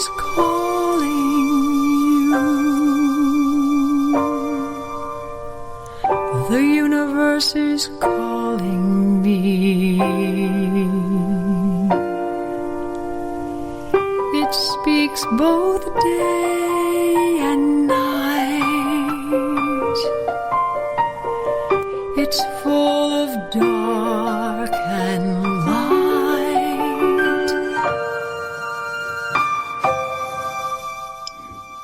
is calling you. The universe is calling me. It speaks both day and night. It's full of dark and light.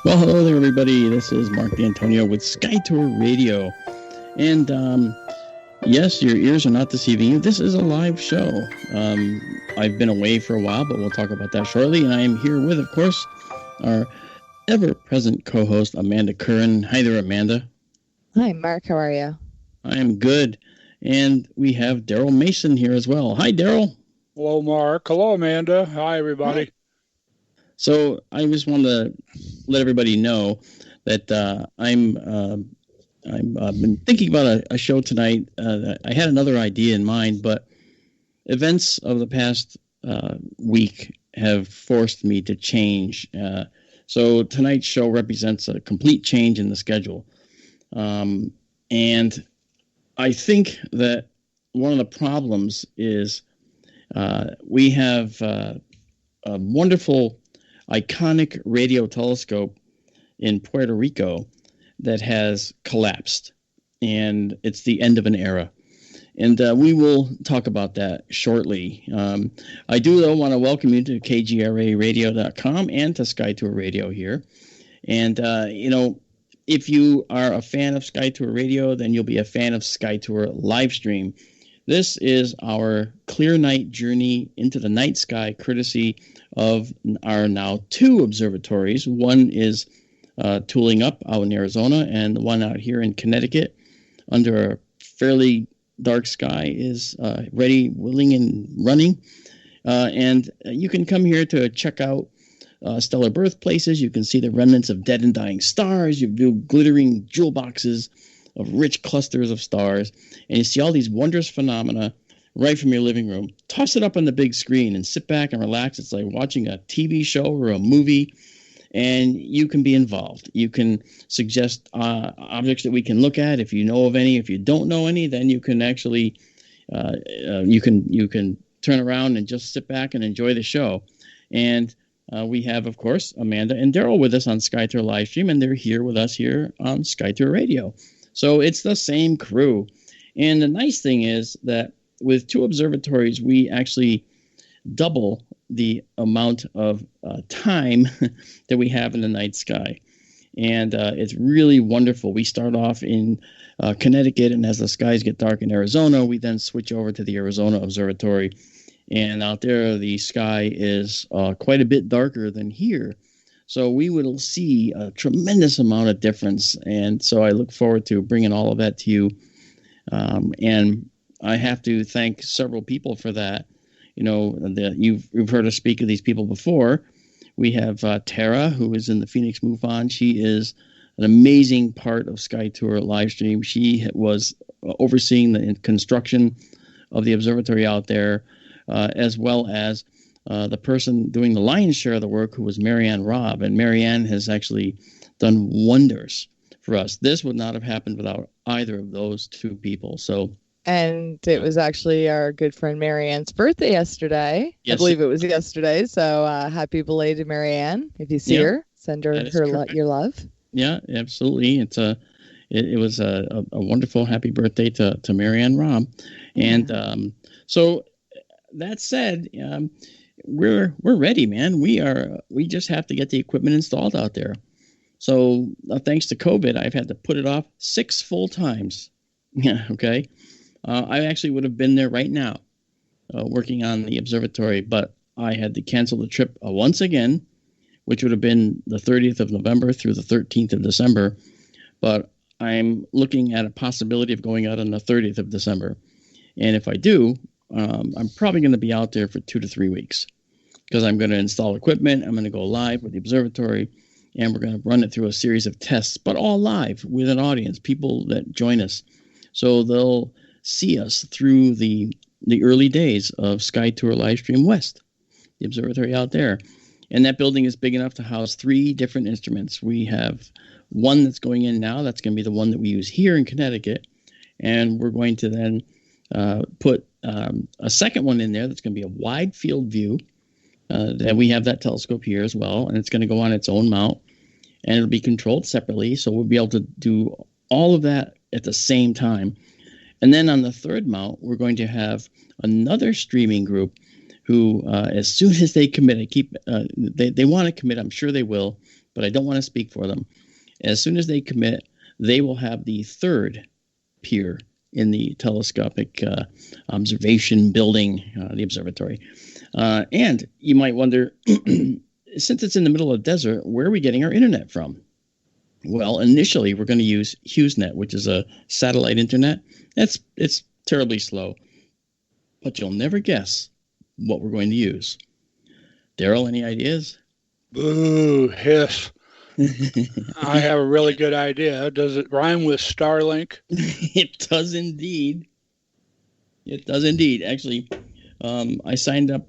Well, hello there, everybody. This is Mark D'Antonio with Sky Tour Radio. And yes, your ears are not deceiving you. This is a live show. I've been away for a while, but we'll talk about that shortly. And I am here with, of course, our ever-present co-host, Amanda Curran. Hi there, Amanda. Hi, Mark. How are you? I am good. And we have Daryl Mason here as well. Hi, Daryl. Hello, Mark. Hello, Amanda. Hi, everybody. Hi. So I just wanted to let everybody know that I've been thinking about a show tonight. I had another idea in mind, but events of the past week have forced me to change. So tonight's show represents a complete change in the schedule. And I think that one of the problems is we have a wonderful, iconic radio telescope in Puerto Rico that has collapsed, and it's the end of an era. And we will talk about that shortly. I do, though, want to welcome you to kgraradio.com and to Sky Tour Radio here. And, if you are a fan of Sky Tour Radio, then you'll be a fan of Sky Tour Livestream. This is our clear night journey into the night sky, courtesy of our now two observatories. One is tooling up out in Arizona, and the one out here in Connecticut under a fairly dark sky is ready, willing, and running. And you can come here to check out stellar birthplaces. You can see the remnants of dead and dying stars. You view glittering jewel boxes of rich clusters of stars. And you see all these wondrous phenomena right from your living room. Toss it up on the big screen and sit back and relax. It's like watching a TV show or a movie. And you can be involved. You can suggest objects that we can look at. If you know of any, if you don't know any, then you can actually you can turn around and just sit back and enjoy the show. And we have, of course, Amanda and Daryl with us on Sky Tour Livestream, and they're here with us here on Sky Tour Radio. So it's the same crew. And the nice thing is that with two observatories, we actually double the amount of time that we have in the night sky. And it's really wonderful. We start off in Connecticut, and as the skies get dark in Arizona, we then switch over to the Arizona Observatory. And out there, the sky is quite a bit darker than here. So we will see a tremendous amount of difference. And so I look forward to bringing all of that to you. And I have to thank several people for that. You know, you've heard us speak of these people before. We have Tara, who is in the Phoenix MUFON. She is an amazing part of Sky Tour Livestream. She was overseeing the construction of the observatory out there, as well as the person doing the lion's share of the work, who was Marianne Robb. And Marianne has actually done wonders for us. This would not have happened without either of those two people. And it was actually our good friend Marianne's birthday yesterday. Yes, I believe it was yesterday. So happy belated, Marianne. If you see her, send her your love. Yeah, absolutely. It was a wonderful happy birthday to Marianne Robb. And so that said, we're ready, man. We just have to get the equipment installed out there. So thanks to COVID, I've had to put it off 6 full times. Yeah, okay. I actually would have been there right now working on the observatory, but I had to cancel the trip once again, which would have been the 30th of November through the 13th of December. But I'm looking at a possibility of going out on the 30th of December. And if I do, I'm probably going to be out there for 2 to 3 weeks because I'm going to install equipment. I'm going to go live with the observatory, and we're going to run it through a series of tests, but all live with an audience, people that join us. So they'll see us through the early days of Sky Tour Livestream West, the observatory out there. And that building is big enough to house 3 different instruments. We have one that's going in now. That's going to be the one that we use here in Connecticut. And we're going to then put a second one in there that's going to be a wide field view. That we have that telescope here as well. And it's going to go on its own mount. And it'll be controlled separately. So we'll be able to do all of that at the same time. And then on the third mount, we're going to have another streaming group who, as soon as they commit, they want to commit. I'm sure they will, but I don't want to speak for them. As soon as they commit, they will have the third pier in the telescopic observation building, the observatory. And you might wonder, since it's in the middle of the desert, where are we getting our internet from? Well, initially, we're going to use HughesNet, which is a satellite internet. It's terribly slow, but you'll never guess what we're going to use. Daryl, any ideas? Boo, hiss. I have a really good idea. Does it rhyme with Starlink? It does indeed. It does indeed. Actually, I signed up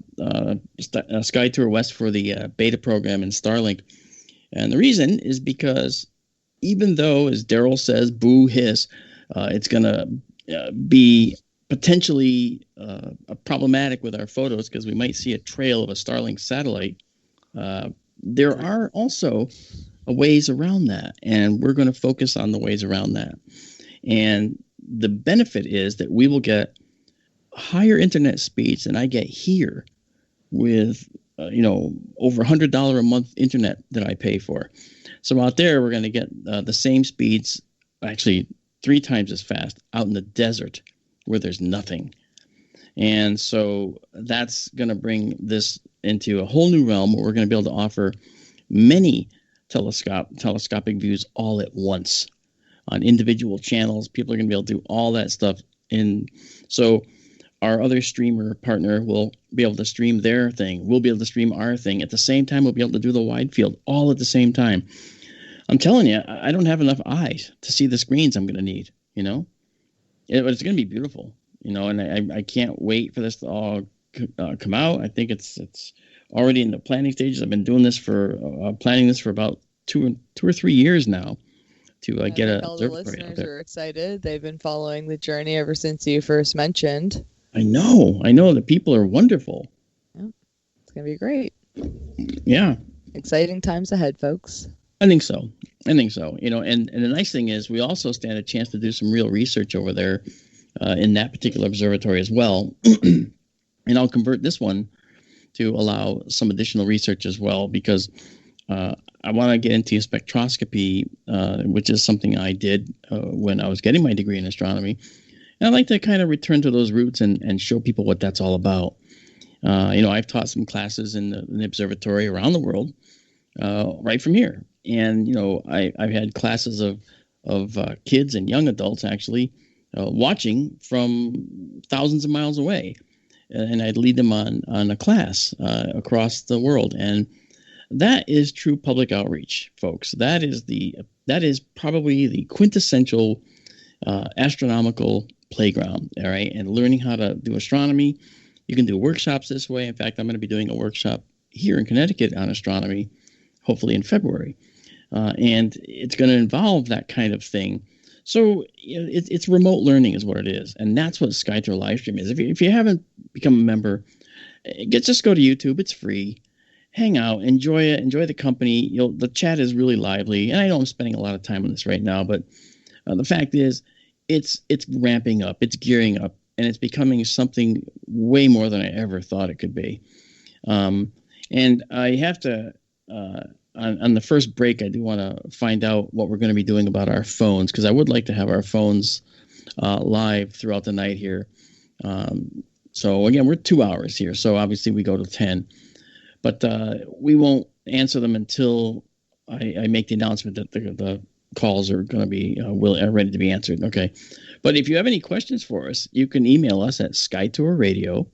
Sky Tour West for the beta program in Starlink. And the reason is because even though, as Daryl says, boo, hiss, it's going to be potentially problematic with our photos because we might see a trail of a Starlink satellite, there are also ways around that. And we're going to focus on the ways around that. And the benefit is that we will get higher internet speeds than I get here with, over $100 a month internet that I pay for. So out there, we're going to get the same speeds, actually 3 times as fast out in the desert where there's nothing. And so that's going to bring this into a whole new realm where we're going to be able to offer many telescopic views all at once on individual channels. People are going to be able to do all that stuff. And so our other streamer partner will be able to stream their thing. We'll be able to stream our thing. At the same time, we'll be able to do the wide field all at the same time. I'm telling you, I don't have enough eyes to see the screens I'm going to need, It's going to be beautiful, and I can't wait for this to all come out. I think it's already in the planning stages. I've been doing this planning this for about 2 or 3 years now to get a all the listeners are excited. They've been following the journey ever since you first mentioned. I know the people are wonderful. Yeah, it's going to be great. Yeah. Exciting times ahead, folks. I think so. And the nice thing is we also stand a chance to do some real research over there in that particular observatory as well. And I'll convert this one to allow some additional research as well, because I want to get into spectroscopy, which is something I did when I was getting my degree in astronomy. And I'd like to kind of return to those roots and show people what that's all about. I've taught some classes in the observatory around the world, right from here. And, I've had classes of kids and young adults actually watching from thousands of miles away. And I'd lead them on a class across the world. And that is true public outreach, folks. That is probably the quintessential astronomical playground, all right? And learning how to do astronomy. You can do workshops this way. In fact, I'm going to be doing a workshop here in Connecticut on astronomy, hopefully in February. And it's going to involve that kind of thing. So it's remote learning is what it is. And that's what SkyTour Livestream is. If you haven't become a member, just go to YouTube. It's free. Hang out. Enjoy it. Enjoy the company. The chat is really lively. And I know I'm spending a lot of time on this right now, but the fact is it's ramping up. It's gearing up. And it's becoming something way more than I ever thought it could be. And I have to... On the first break, I do want to find out what we're going to be doing about our phones, because I would like to have our phones live throughout the night here. So again, we're 2 hours here, so obviously we go to 10. But we won't answer them until I make the announcement that the calls are going to be ready to be answered. Okay. But if you have any questions for us, you can email us at SkyTourRadio,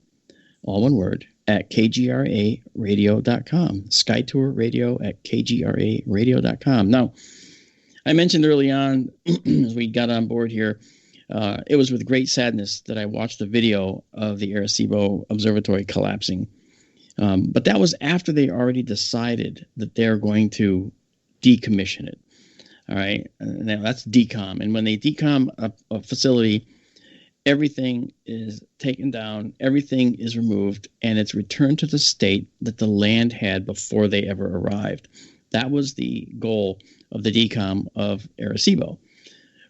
all one word, at kgraradio.com. SkyTourRadio@kgraradio.com. Now, I mentioned early on, as we got on board here, it was with great sadness that I watched the video of the Arecibo Observatory collapsing. But that was after they already decided that they're going to decommission it. All right. Now that's decom. And when they decom a facility, everything is taken down, everything is removed, and it's returned to the state that the land had before they ever arrived. That was the goal of the decom of Arecibo.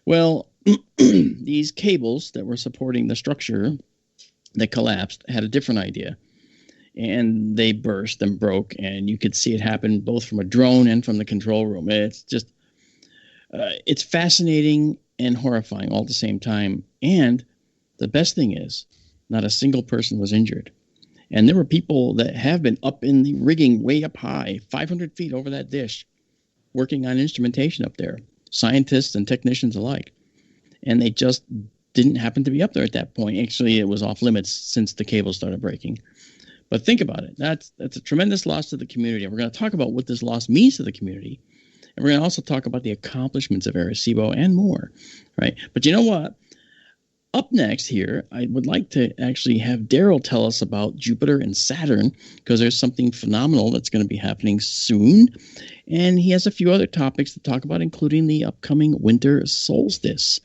Well, these cables that were supporting the structure that collapsed had a different idea. And they burst and broke, and you could see it happen both from a drone and from the control room. It's just, it's fascinating and horrifying all at the same time. And the best thing is, not a single person was injured. And there were people that have been up in the rigging way up high, 500 feet over that dish, working on instrumentation up there, scientists and technicians alike. And they just didn't happen to be up there at that point. Actually, it was off limits since the cable started breaking. But think about it. That's a tremendous loss to the community. And we're going to talk about what this loss means to the community. And we're going to also talk about the accomplishments of Arecibo and more, right? But you know what? Up next here, I would like to actually have Daryl tell us about Jupiter and Saturn, because there's something phenomenal that's going to be happening soon. And he has a few other topics to talk about, including the upcoming winter solstice.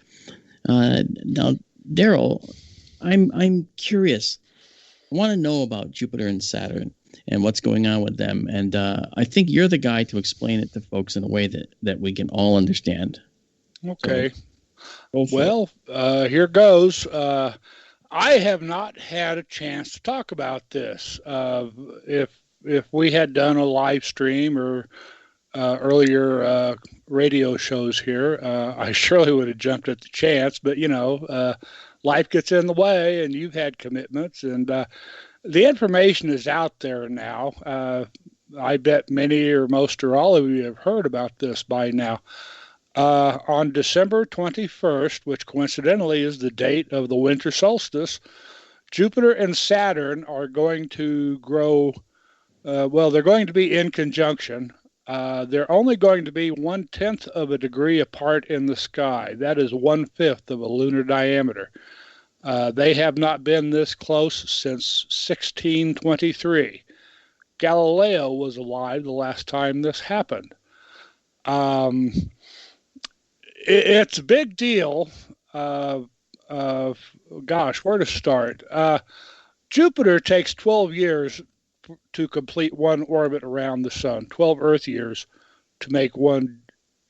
Now, Daryl, I'm curious. I want to know about Jupiter and Saturn and what's going on with them. And I think you're the guy to explain it to folks in a way that we can all understand. Okay. So, here goes. I have not had a chance to talk about this. If we had done a live stream or earlier radio shows here, I surely would have jumped at the chance. But, life gets in the way, and you've had commitments, and the information is out there now. I bet many or most or all of you have heard about this by now. On December 21st, which coincidentally is the date of the winter solstice, Jupiter and Saturn are going to grow. They're going to be in conjunction. They're only going to be 1/10 of a degree apart in the sky. That is 1/5 of a lunar diameter. They have not been this close since 1623. Galileo was alive the last time this happened. It's a big deal. Gosh, where to start? Jupiter takes 12 years to complete one orbit around the sun, 12 Earth years to make one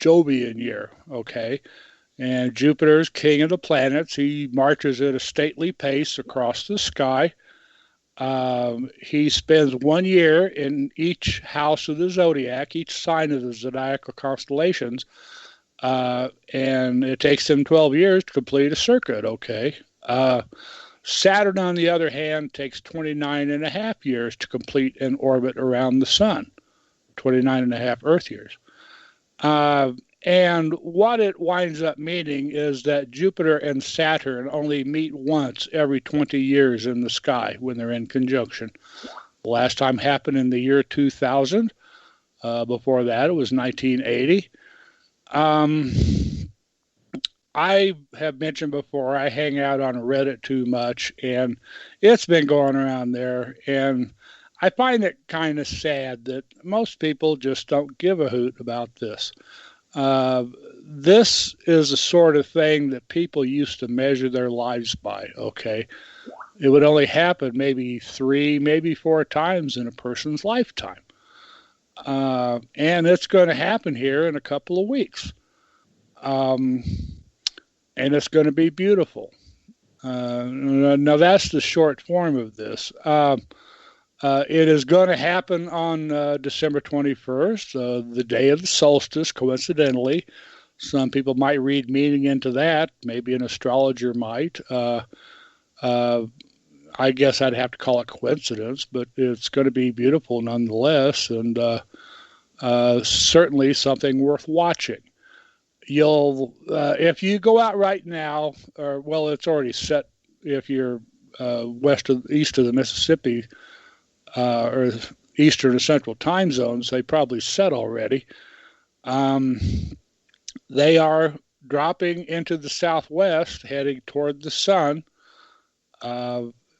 Jovian year, okay? And Jupiter's king of the planets. He marches at a stately pace across the sky. He spends 1 year in each house of the zodiac, each sign of the zodiacal constellations, and it takes him 12 years to complete a circuit, okay? Saturn, on the other hand, takes 29 and a half years to complete an orbit around the sun, 29 and a half Earth years. And what it winds up meaning is that Jupiter and Saturn only meet once every 20 years in the sky when they're in conjunction. The last time happened in the year 2000. Before that, it was 1980. I have mentioned before, I hang out on Reddit too much, and it's been going around there. And I find it kind of sad that most people just don't give a hoot about this. This is the sort of thing that people used to measure their lives by, okay? It would only happen maybe 3, maybe 4 times in a person's lifetime. And it's going to happen here in a couple of weeks. And it's going to be beautiful. Now, that's the short form of this. It is going to happen on December 21st, the day of the solstice, coincidentally. Some people might read meaning into that. Maybe an astrologer might. I guess I'd have to call it coincidence, but it's going to be beautiful nonetheless, and certainly something worth watching. You'll, if you go out right now, or well, it's already set. If you're east of the Mississippi, or Eastern and Central time zones, they probably set already. They are dropping into the southwest, heading toward the sun.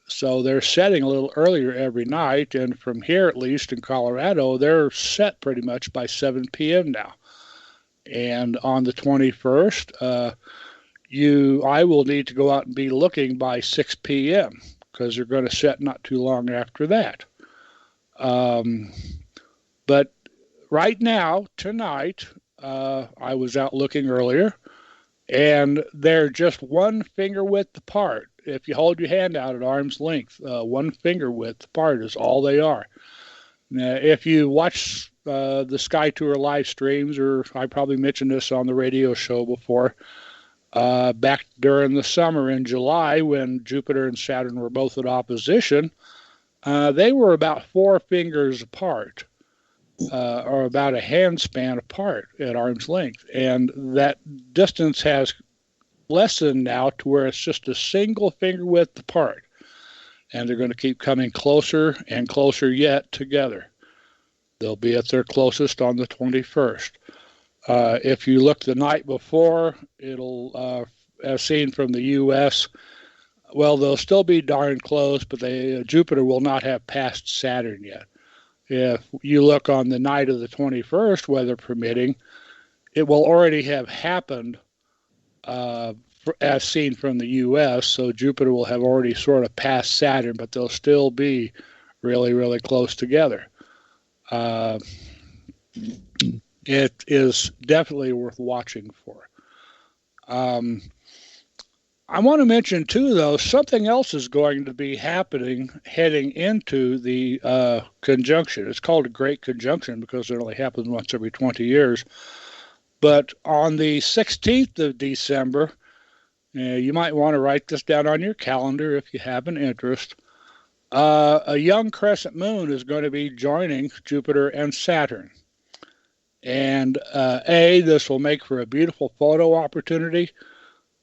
So they're setting a little earlier every night. And from here, at least in Colorado, they're set pretty much by 7 p.m. now. And on the 21st, I will need to go out and be looking by 6 p.m. because they're going to set not too long after that. But right now, tonight, I was out looking earlier, and they're just 1 finger width apart. If you hold your hand out at arm's length, 1 finger width apart is all they are. Now, if you watch the Sky Tour live streams, or I probably mentioned this on the radio show before, back during the summer in July when Jupiter and Saturn were both at opposition, they were about 4 fingers apart, or about a hand span apart at arm's length. And that distance has lessened now to where it's just a single finger width apart. And they're going to keep coming closer and closer yet together. They'll be at their closest on the 21st. If you look the night before, it'll, as seen from the U.S., well, they'll still be darn close, but Jupiter will not have passed Saturn yet. If you look on the night of the 21st, weather permitting, it will already have happened as seen from the U.S., so Jupiter will have already sort of passed Saturn, but they'll still be really, really close together. It is definitely worth watching for. I want to mention, too, though, something else is going to be happening heading into the conjunction. It's called a Great Conjunction because it only happens once every 20 years. But on the 16th of December, you might want to write this down on your calendar if you have an interest. A young crescent moon is going to be joining Jupiter and Saturn. And this will make for a beautiful photo opportunity.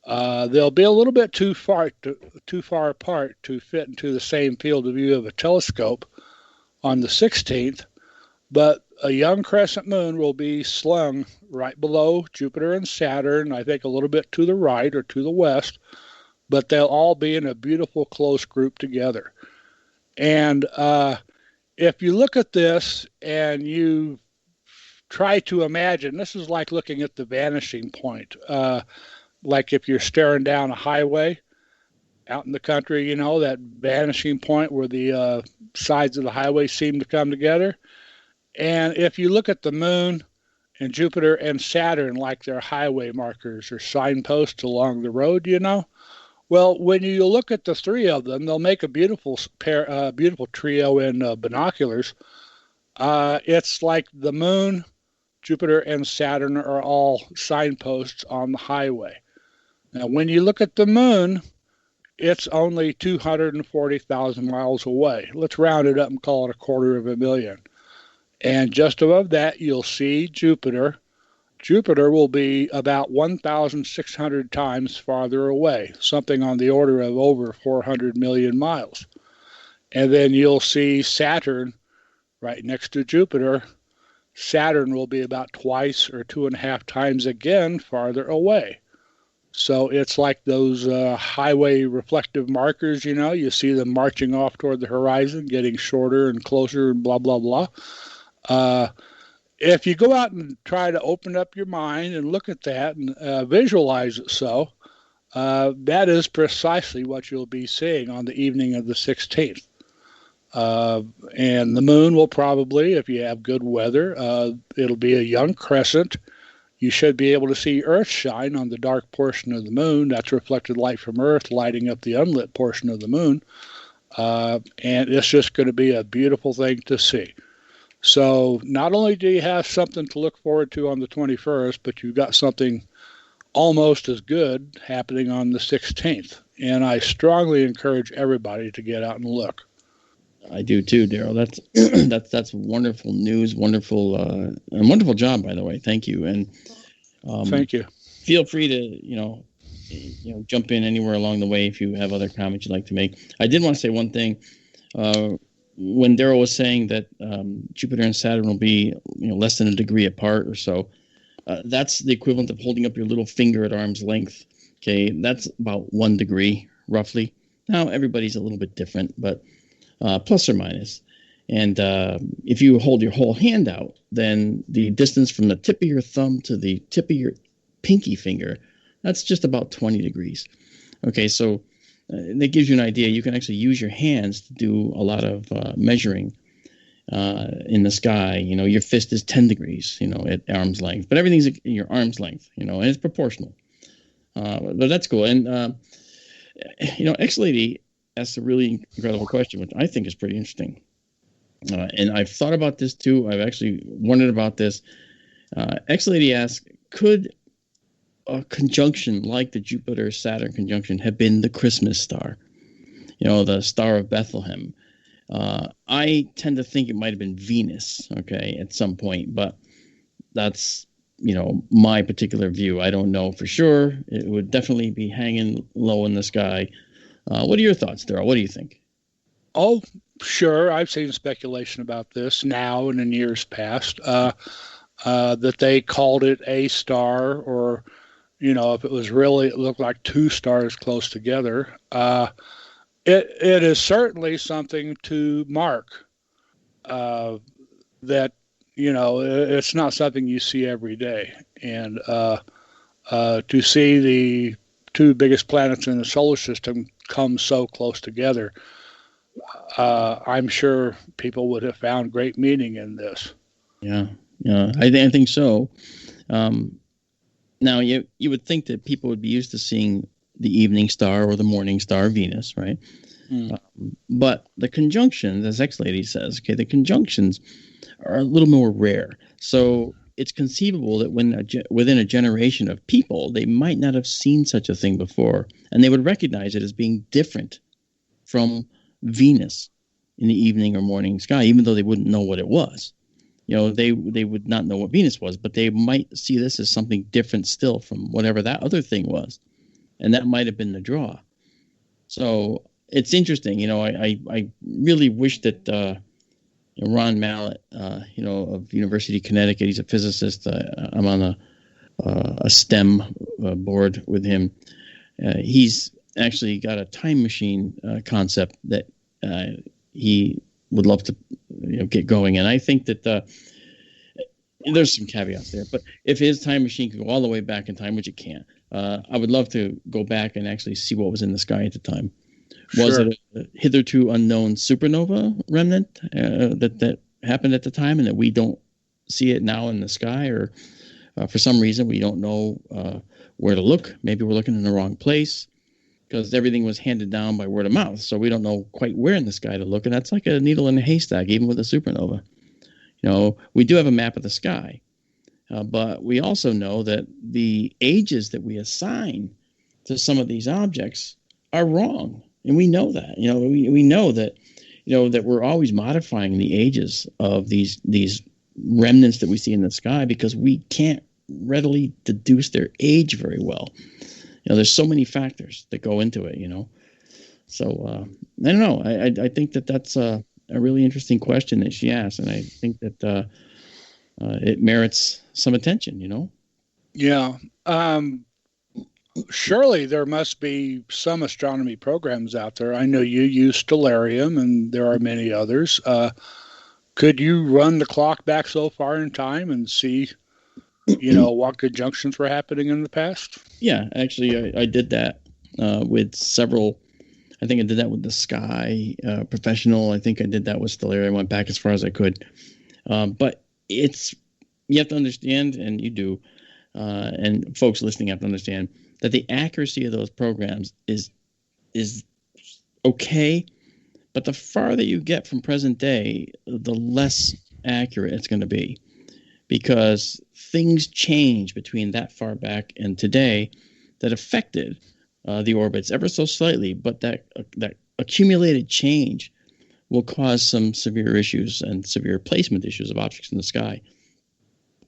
They'll be a little bit too far apart to fit into the same field of view of a telescope on the 16th, but a young crescent moon will be slung right below Jupiter and Saturn, I think a little bit to the right or to the west, but they'll all be in a beautiful close group together. And if you look at this and you try to imagine, this is like looking at the vanishing point. Like if you're staring down a highway out in the country, you know, that vanishing point where the sides of the highway seem to come together. And if you look at the moon and Jupiter and Saturn like they're highway markers or signposts along the road, you know, well, when you look at the three of them, they'll make a beautiful beautiful trio in binoculars. It's like the moon, Jupiter, and Saturn are all signposts on the highway. Now, when you look at the moon, it's only 240,000 miles away. Let's round it up and call it 250,000. And just above that, you'll see Jupiter. Jupiter will be about 1,600 times farther away, something on the order of over 400 million miles. And then you'll see Saturn right next to Jupiter. Saturn will be about twice or 2.5 times again farther away. So it's like those highway reflective markers, you know, you see them marching off toward the horizon, getting shorter and closer and blah, blah, blah. If you go out and try to open up your mind and look at that and visualize it that is precisely what you'll be seeing on the evening of the 16th. And the moon will probably, if you have good weather, it'll be a young crescent. You should be able to see Earth shine on the dark portion of the moon. That's reflected light from Earth lighting up the unlit portion of the moon. And it's just going to be a beautiful thing to see. So not only do you have something to look forward to on the 21st, but you've got something almost as good happening on the 16th. And I strongly encourage everybody to get out and look. I do too, Daryl. That's wonderful news. Wonderful, and wonderful job, by the way. Thank you. And thank you. Feel free to jump in anywhere along the way if you have other comments you'd like to make. I did want to say one thing. When Daryl was saying that Jupiter and Saturn will be less than a degree apart or so, that's the equivalent of holding up your little finger at arm's length. Okay, that's about 1 degree roughly. Now, everybody's a little bit different, but plus or minus. And if you hold your whole hand out, then the distance from the tip of your thumb to the tip of your pinky finger, that's just about 20 degrees. Okay, so that gives you an idea. You can actually use your hands to do a lot of measuring in the sky. You know, your fist is 10 degrees, you know, at arm's length, but everything's in your arm's length, you know, and it's proportional. But that's cool. And, you know, X-Lady asked a really incredible question, which I think is pretty interesting. And I've thought about this too. I've actually wondered about this. X-Lady asked, could a conjunction like the Jupiter-Saturn conjunction have been the Christmas star? You know, the Star of Bethlehem. I tend to think it might have been Venus, okay, at some point, but that's, you know, my particular view. I don't know for sure. It would definitely be hanging low in the sky. What are your thoughts, Daryl? What do you think? Oh, sure. I've seen speculation about this now and in years past, that they called it a star, or, you know, if it was really, it looked like two stars close together. It is certainly something to mark, that, you know, it's not something you see every day. And to see the two biggest planets in the solar system come so close together, I'm sure people would have found great meaning in this. Yeah, I think so. Now, you would think that people would be used to seeing the evening star or the morning star, Venus, right? But the conjunctions, as X-Lady says, okay, the conjunctions are a little more rare. So it's conceivable that within a generation of people, they might not have seen such a thing before, and they would recognize it as being different from Venus in the evening or morning sky, even though they wouldn't know what it was. You know, they would not know what Venus was, but they might see this as something different still from whatever that other thing was. And that might have been the draw. So it's interesting. You know, I really wish that Ron Mallett, you know, of University of Connecticut, he's a physicist. I'm on a STEM board with him. He's actually got a time machine concept that he would love to, you know, get going. And I think that there's some caveats there, but if his time machine could go all the way back in time, which it can't, I would love to go back and actually see what was in the sky at the time. Sure. Was it a hitherto unknown supernova remnant that happened at the time, and that we don't see it now in the sky, or for some reason we don't know where to look? Maybe we're looking in the wrong place, because everything was handed down by word of mouth, so we don't know quite where in the sky to look, and that's like a needle in a haystack, even with a supernova. You know, we do have a map of the sky, but we also know that the ages that we assign to some of these objects are wrong, and we know that. You know, we know that, you know, that we're always modifying the ages of these remnants that we see in the sky, because we can't readily deduce their age very well. You know, there's so many factors that go into it, you know. So I don't know. I think that that's a really interesting question that she asked, and I think that it merits some attention, you know. Yeah. Surely there must be some astronomy programs out there. I know you use Stellarium, and there are many others. Could you run the clock back so far in time and see, you know, what conjunctions were happening in the past? Yeah, actually, I did that with several. I think I did that with the Sky Professional. I think I did that with Stellarium. I went back as far as I could. But you have to understand, and you do, and folks listening have to understand, that the accuracy of those programs is okay, but the farther you get from present day, the less accurate it's going to be, because things change between that far back and today that affected the orbits ever so slightly, but that accumulated change will cause some severe issues and severe placement issues of objects in the sky.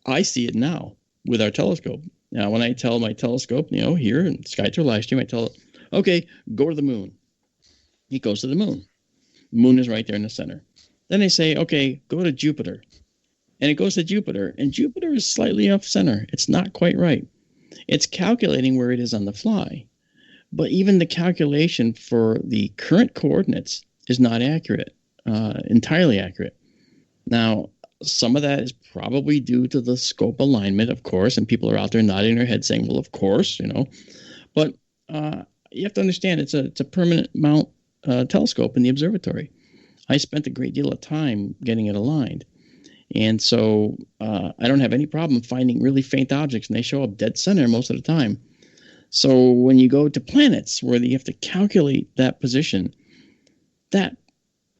I see it now with our telescope. Now, when I tell my telescope, you know, here in SkyTour live stream, I tell it, okay, go to the moon. It goes to the moon. The moon is right there in the center. Then I say, okay, go to Jupiter. And it goes to Jupiter. And Jupiter is slightly off center. It's not quite right. It's calculating where it is on the fly. But even the calculation for the current coordinates is not accurate, entirely accurate. Now, some of that is probably due to the scope alignment, of course, and people are out there nodding their head saying, well, of course, But you have to understand it's a permanent mount telescope in the observatory. I spent a great deal of time getting it aligned. And so I don't have any problem finding really faint objects, and they show up dead center most of the time. So when you go to planets where you have to calculate that position, that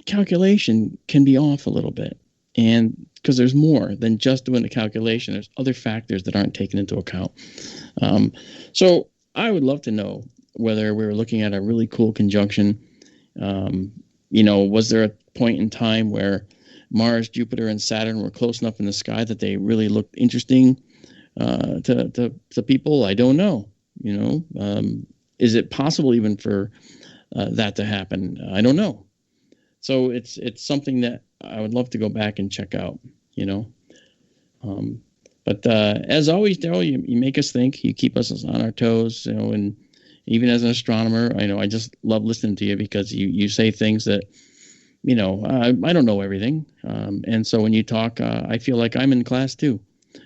calculation can be off a little bit. And because there's more than just doing the calculation, there's other factors that aren't taken into account. So I would love to know whether we were looking at a really cool conjunction. Was there a point in time where Mars, Jupiter, and Saturn were close enough in the sky that they really looked interesting to people? I don't know. Is it possible even for that to happen? I don't know. So it's something that I would love to go back and check out. But as always, Daryl, you make us think. You keep us on our toes. And even as an astronomer, I just love listening to you because you say things that I don't know everything. And so when you talk, I feel like I'm in class too,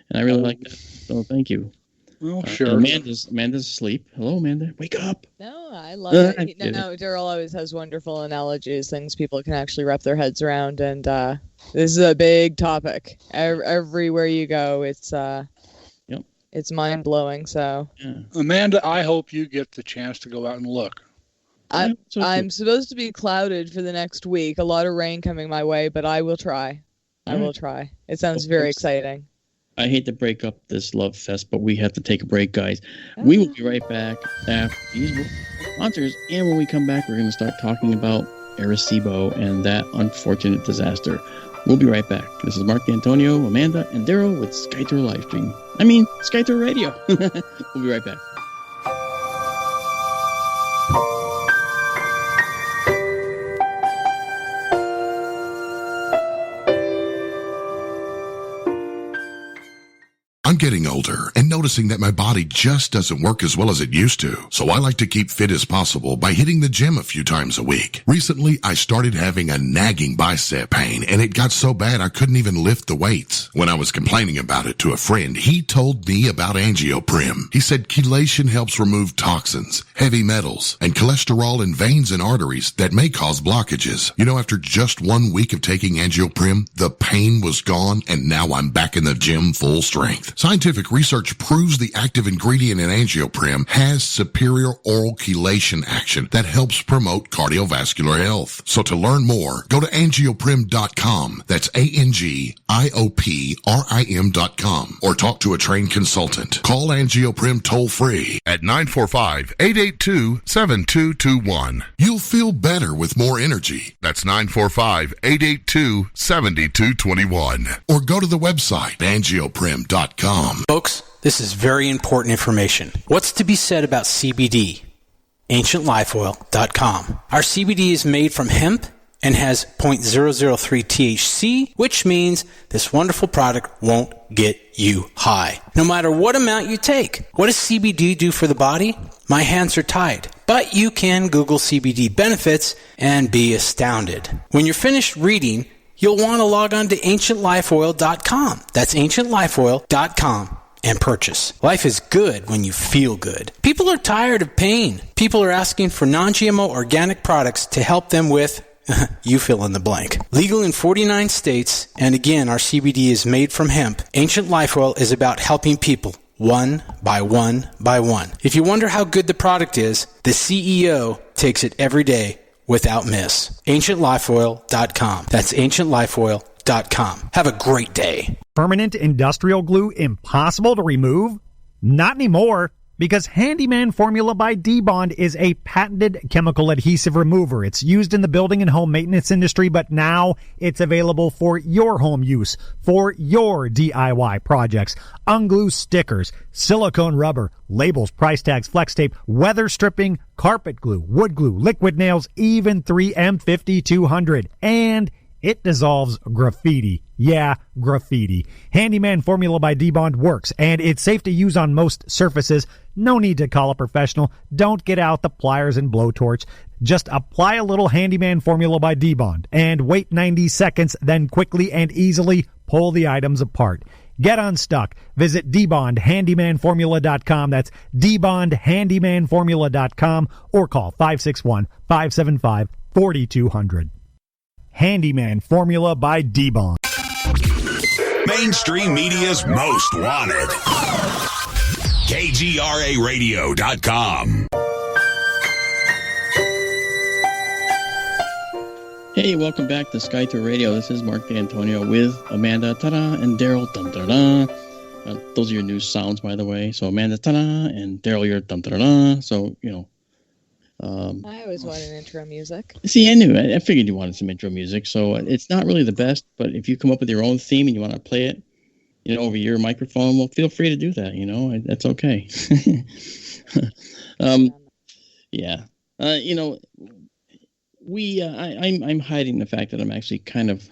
and I really like that. So thank you. Well, sure. Amanda's asleep. Hello, Amanda. Wake up. No, I love it. No, Daryl always has wonderful analogies, things people can actually wrap their heads around. And this is a big topic. Everywhere you go, it's it's mind blowing. So, Amanda, I hope you get the chance to go out and look. I'm supposed to be clouded for the next week. A lot of rain coming my way, but I will try. I will try. It sounds very exciting. I hate to break up this love fest, but we have to take a break, guys. We will be right back after these sponsors. And when we come back, we're going to start talking about Arecibo and that unfortunate disaster. We'll be right back. This is Mark D'Antonio, Amanda, and Daryl with SkyTour Livestream. SkyTour Radio. We'll be right back. I'm getting older and noticing that my body just doesn't work as well as it used to. So I like to keep fit as possible by hitting the gym a few times a week. Recently, I started having a nagging bicep pain, and it got so bad I couldn't even lift the weights. When I was complaining about it to a friend, he told me about AngioPrim. He said chelation helps remove toxins, heavy metals, and cholesterol in veins and arteries that may cause blockages. After just 1 week of taking AngioPrim, the pain was gone, and now I'm back in the gym full strength. Scientific research proves the active ingredient in AngioPrim has superior oral chelation action that helps promote cardiovascular health. So to learn more, go to angioprim.com. That's ANGIOPRIM.com. Or talk to a trained consultant. Call AngioPrim toll free at 945-882-7221. You'll feel better with more energy. That's 945-882-7221. Or go to the website angioprim.com. Folks, this is very important information. What's to be said about CBD? AncientLifeOil.com. Our CBD is made from hemp and has 0.003 THC, which means this wonderful product won't get you high, no matter what amount you take. What does CBD do for the body? My hands are tied, but you can Google CBD benefits and be astounded. When you're finished reading, you'll want to log on to AncientLifeOil.com. That's AncientLifeOil.com and purchase. Life is good when you feel good. People are tired of pain. People are asking for non-GMO organic products to help them with you fill in the blank. Legal in 49 states, and again, our CBD is made from hemp. Ancient Life Oil is about helping people one by one by one. If you wonder how good the product is, the CEO takes it every day without miss. AncientLifeOil.com. That's AncientLifeOil.com. Have a great day. Permanent industrial glue impossible to remove? Not anymore, because Handyman Formula by D-Bond is a patented chemical adhesive remover. It's used in the building and home maintenance industry, but now it's available for your home use, for your DIY projects. Unglue stickers, silicone rubber, labels, price tags, flex tape, weather stripping, carpet glue, wood glue, liquid nails, even 3M 5200. And it dissolves graffiti. Yeah, graffiti. Handyman Formula by D-Bond works, and it's safe to use on most surfaces. No need to call a professional. Don't get out the pliers and blowtorch. Just apply a little Handyman Formula by D-Bond and wait 90 seconds, then quickly and easily pull the items apart. Get unstuck. Visit dbondhandymanformula.com. That's dbondhandymanformula.com or call 561-575-4200. Handyman Formula by D-Bond. Mainstream media's most wanted. KGRAradio.com. Hey, welcome back to Sky Tour Radio. This is Mark D'Antonio with Amanda ta-da and Daryl dum-da-da. Those are your new sounds, by the way. So Amanda ta-da and Daryl, your dum-da-da. So, you know. I always wanted intro music. See, I knew. I figured you wanted some intro music. So it's not really the best, but if you come up with your own theme and you want to play it, you know, over your microphone, well, feel free to do that. You know, that's okay. Yeah. You know, I'm hiding the fact that I'm actually kind of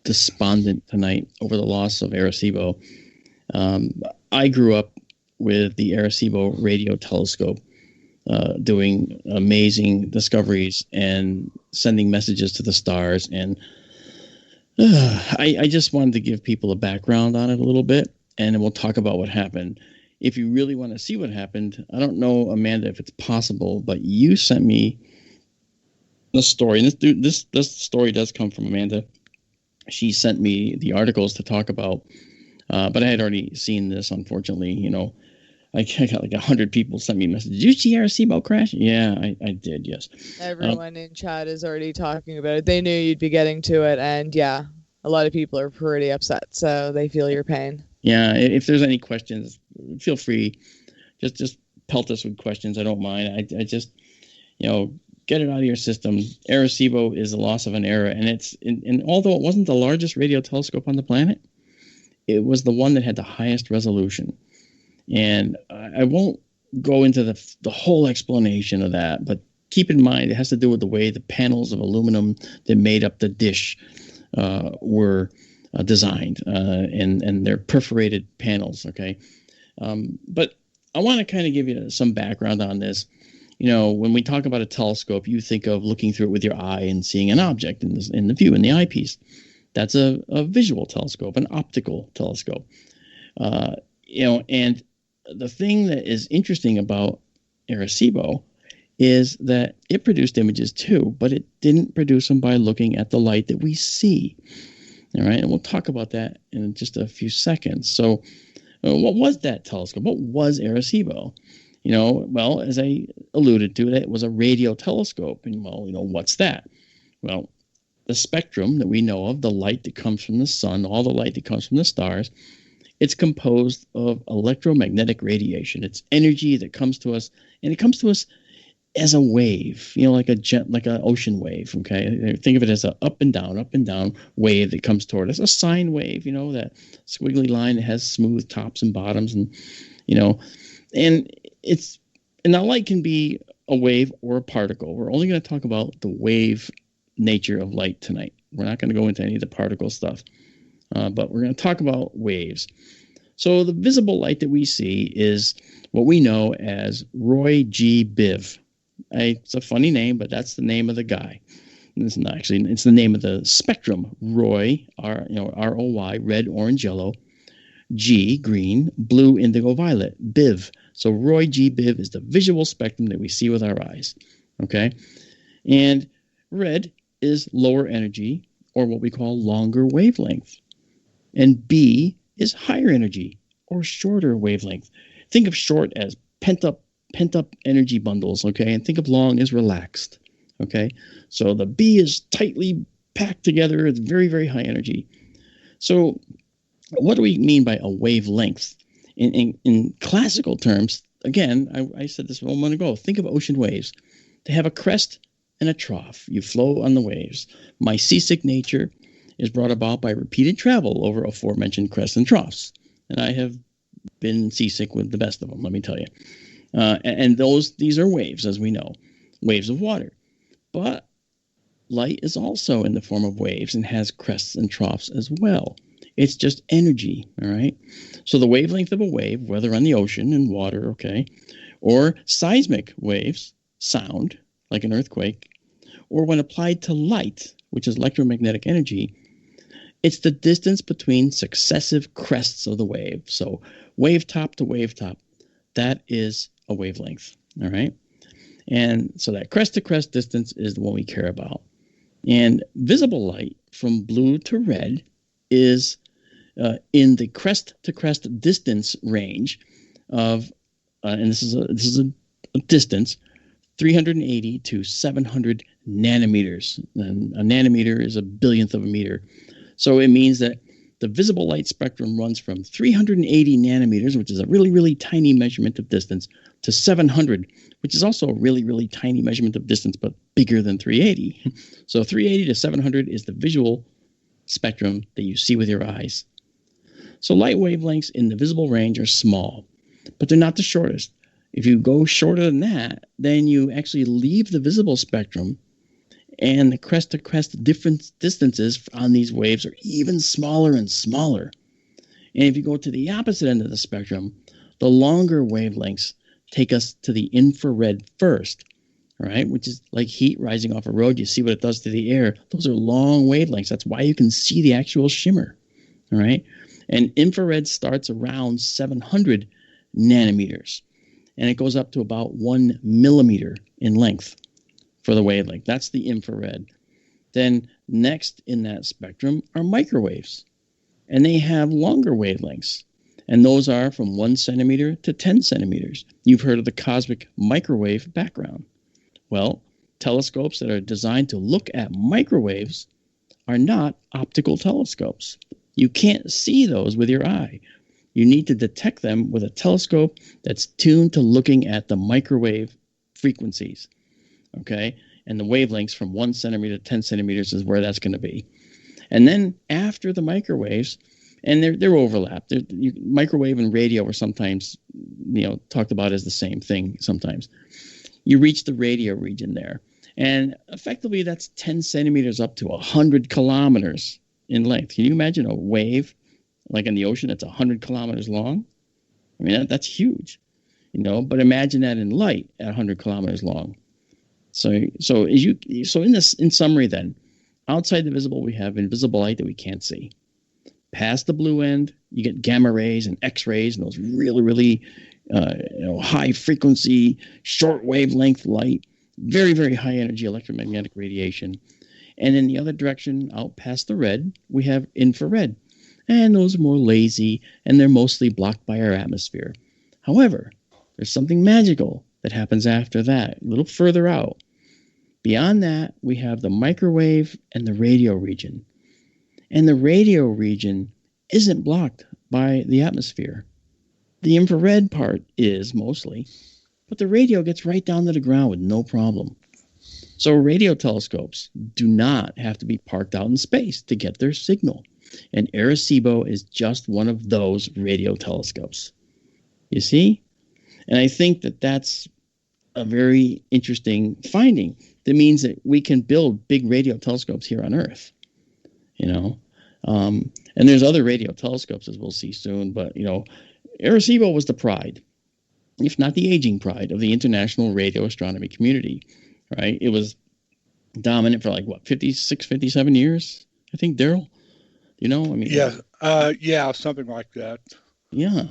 despondent tonight over the loss of Arecibo. I grew up with the Arecibo radio telescope, doing amazing discoveries and sending messages to the stars. And I just wanted to give people a background on it a little bit, and then we'll talk about what happened. If you really want to see what happened, I don't know, Amanda, if it's possible, but you sent me the story. And this story does come from Amanda. She sent me the articles to talk about, but I had already seen this, unfortunately. You know, I got like 100 people sent me messages. Did you see Arecibo crash? Yeah, I did, yes. Everyone in chat is already talking about it. They knew you'd be getting to it, and yeah, a lot of people are pretty upset, so they feel your pain. Yeah, if there's any questions, feel free. Just pelt us with questions. I don't mind. I just, you know, get it out of your system. Arecibo is the loss of an era, and although it wasn't the largest radio telescope on the planet, it was the one that had the highest resolution. And I won't go into the whole explanation of that, but keep in mind it has to do with the way the panels of aluminum that made up the dish were designed, and they're perforated panels. Okay, but I want to kind of give you some background on this. You know, when we talk about a telescope, you think of looking through it with your eye and seeing an object in the view, in the eyepiece. That's a visual telescope, an optical telescope. You know, and the thing that is interesting about Arecibo is that it produced images too, but it didn't produce them by looking at the light that we see. All right, and we'll talk about that in just a few seconds. So what was that telescope? What was Arecibo? You know, well, as I alluded to, it was a radio telescope. And, well, you know, what's that? Well, the spectrum that we know of, the light that comes from the sun, all the light that comes from the stars, it's composed of electromagnetic radiation. It's energy that comes to us, and it comes to us as a wave, you know, like an ocean wave. Okay, think of it as a up and down wave that comes toward us. A sine wave, you know, that squiggly line that has smooth tops and bottoms, and you know, and the light can be a wave or a particle. We're only going to talk about the wave nature of light tonight. We're not going to go into any of the particle stuff, but we're going to talk about waves. So the visible light that we see is what we know as Roy G. Biv. It's a funny name, but that's the name of the guy. It's the name of the spectrum. Roy, R-O-Y, red, orange, yellow. G, green, blue, indigo, violet. Biv. So Roy G. Biv is the visual spectrum that we see with our eyes. Okay? And red is lower energy, or what we call longer wavelength. And B is higher energy, or shorter wavelength. Think of short as pent up energy bundles, okay? And think of long as relaxed, okay? So the B is tightly packed together. It's very, very high energy. So what do we mean by a wavelength? In classical terms, again, I said this a moment ago, think of ocean waves. They have a crest and a trough. You flow on the waves. My seasick nature is brought about by repeated travel over aforementioned crests and troughs. And I have been seasick with the best of them, let me tell you. And these are waves, as we know, waves of water. But light is also in the form of waves and has crests and troughs as well. It's just energy, all right? So the wavelength of a wave, whether on the ocean and water, okay, or seismic waves, sound, like an earthquake, or when applied to light, which is electromagnetic energy, it's the distance between successive crests of the wave. So wave top to wave top, that is a wavelength, all right? And so that crest to crest distance is the one we care about. And visible light from blue to red is in the crest to crest distance range of, and this is a distance, 380 to 700 nanometers. And a nanometer is a billionth of a meter. So it means that the visible light spectrum runs from 380 nanometers, which is a really, really tiny measurement of distance, to 700, which is also a really, really tiny measurement of distance, but bigger than 380. So 380 to 700 is the visual spectrum that you see with your eyes. So light wavelengths in the visible range are small, but they're not the shortest. If you go shorter than that, then you actually leave the visible spectrum, and the crest-to-crest different distances on these waves are even smaller and smaller. And if you go to the opposite end of the spectrum, the longer wavelengths take us to the infrared first, right? Which is like heat rising off a road. You see what it does to the air. Those are long wavelengths. That's why you can see the actual shimmer, all right? And infrared starts around 700 nanometers, and it goes up to about 1 millimeter in length for the wavelength. That's the infrared. Then next in that spectrum are microwaves, and they have longer wavelengths, and those are from 1 centimeter to 10 centimeters. You've heard of the cosmic microwave background. Well, telescopes that are designed to look at microwaves are not optical telescopes. You can't see those with your eye. You need to detect them with a telescope that's tuned to looking at the microwave frequencies. Okay, and the wavelengths from 1 centimeter to 10 centimeters is where that's going to be. And then after the microwaves, and they're overlapped. Microwave and radio are sometimes, talked about as the same thing sometimes. You reach the radio region there, and effectively that's 10 centimeters up to 100 kilometers in length. Can you imagine a wave like in the ocean that's 100 kilometers long? I mean, that's huge, But imagine that in light at 100 kilometers long. So in summary, then, outside the visible, we have invisible light that we can't see. Past the blue end, you get gamma rays and X-rays and those really, really high frequency, short wavelength light, very, very high energy electromagnetic radiation. And in the other direction, out past the red, we have infrared. And those are more lazy, and they're mostly blocked by our atmosphere. However, there's something magical that happens after that, a little further out. Beyond that, we have the microwave and the radio region. And the radio region isn't blocked by the atmosphere. The infrared part is mostly, but the radio gets right down to the ground with no problem. So radio telescopes do not have to be parked out in space to get their signal. And Arecibo is just one of those radio telescopes. You see? And I think that that's a very interesting finding. That means that we can build big radio telescopes here on Earth, and there's other radio telescopes, as we'll see soon. But, Arecibo was the pride, if not the aging pride, of the international radio astronomy community, right? It was dominant for 56, 57 years, I think, Daryl? Yeah, something like that. Yeah.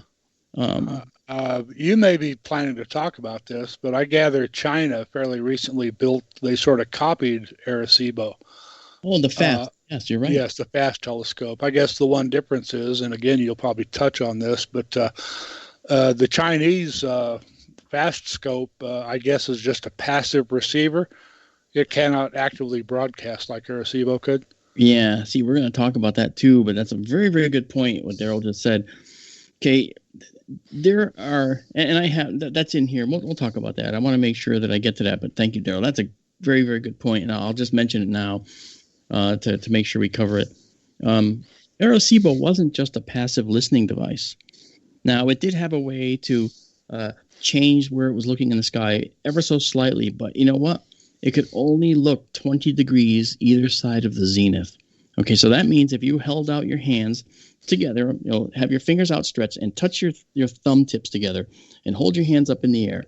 You may be planning to talk about this, but I gather China fairly recently they sort of copied Arecibo. Oh, the FAST. Yes, you're right. Yes, the FAST telescope. I guess the one difference is, and again, you'll probably touch on this, but the Chinese FAST scope, I guess, is just a passive receiver. It cannot actively broadcast like Arecibo could. Yeah, see, we're going to talk about that too, but that's a very, very good point, what Daryl just said. Okay, there are, and I have, that's in here. We'll talk about that. I want to make sure that I get to that, but thank you, Daryl. That's a very, very good point, and I'll just mention it now to make sure we cover it. Arecibo wasn't just a passive listening device. Now, it did have a way to change where it was looking in the sky ever so slightly, but you know what? it could only look 20 degrees either side of the zenith. Okay, so that means if you held out your hands together, have your fingers outstretched and touch your thumb tips together and hold your hands up in the air.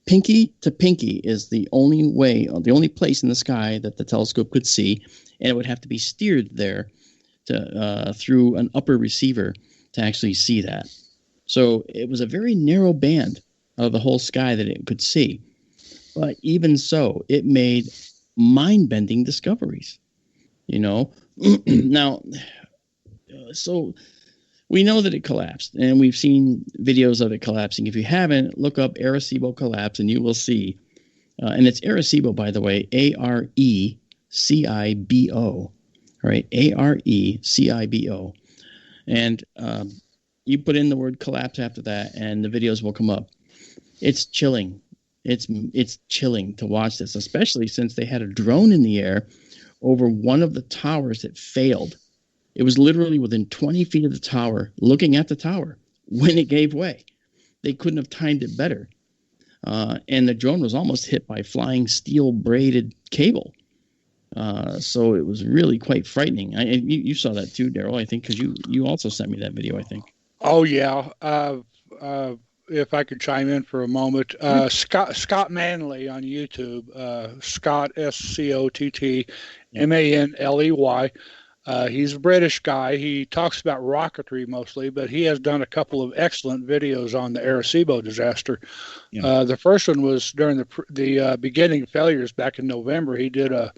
Pinky to pinky is the only place in the sky that the telescope could see, and it would have to be steered there through an upper receiver to actually see that. So it was a very narrow band of the whole sky that it could see. But even so, it made mind-bending discoveries. Now, so we know that it collapsed, and we've seen videos of it collapsing. If you haven't, look up Arecibo collapse, and you will see. And it's Arecibo, by the way, Arecibo, right? Arecibo. And you put in the word collapse after that, and the videos will come up. It's chilling. It's chilling to watch this, especially since they had a drone in the air over one of the towers that failed. It was literally within 20 feet of the tower, looking at the tower, when it gave way. They couldn't have timed it better. And the drone was almost hit by flying steel braided cable. So it was really quite frightening. You saw that too, Daryl, I think, because you also sent me that video, I think. Oh, yeah. If I could chime in for a moment, Scott Manley on YouTube, Scott ScottManley. He's a British guy. He talks about rocketry mostly, but he has done a couple of excellent videos on the Arecibo disaster. Yeah. The first one was during the beginning failures back in November. He did an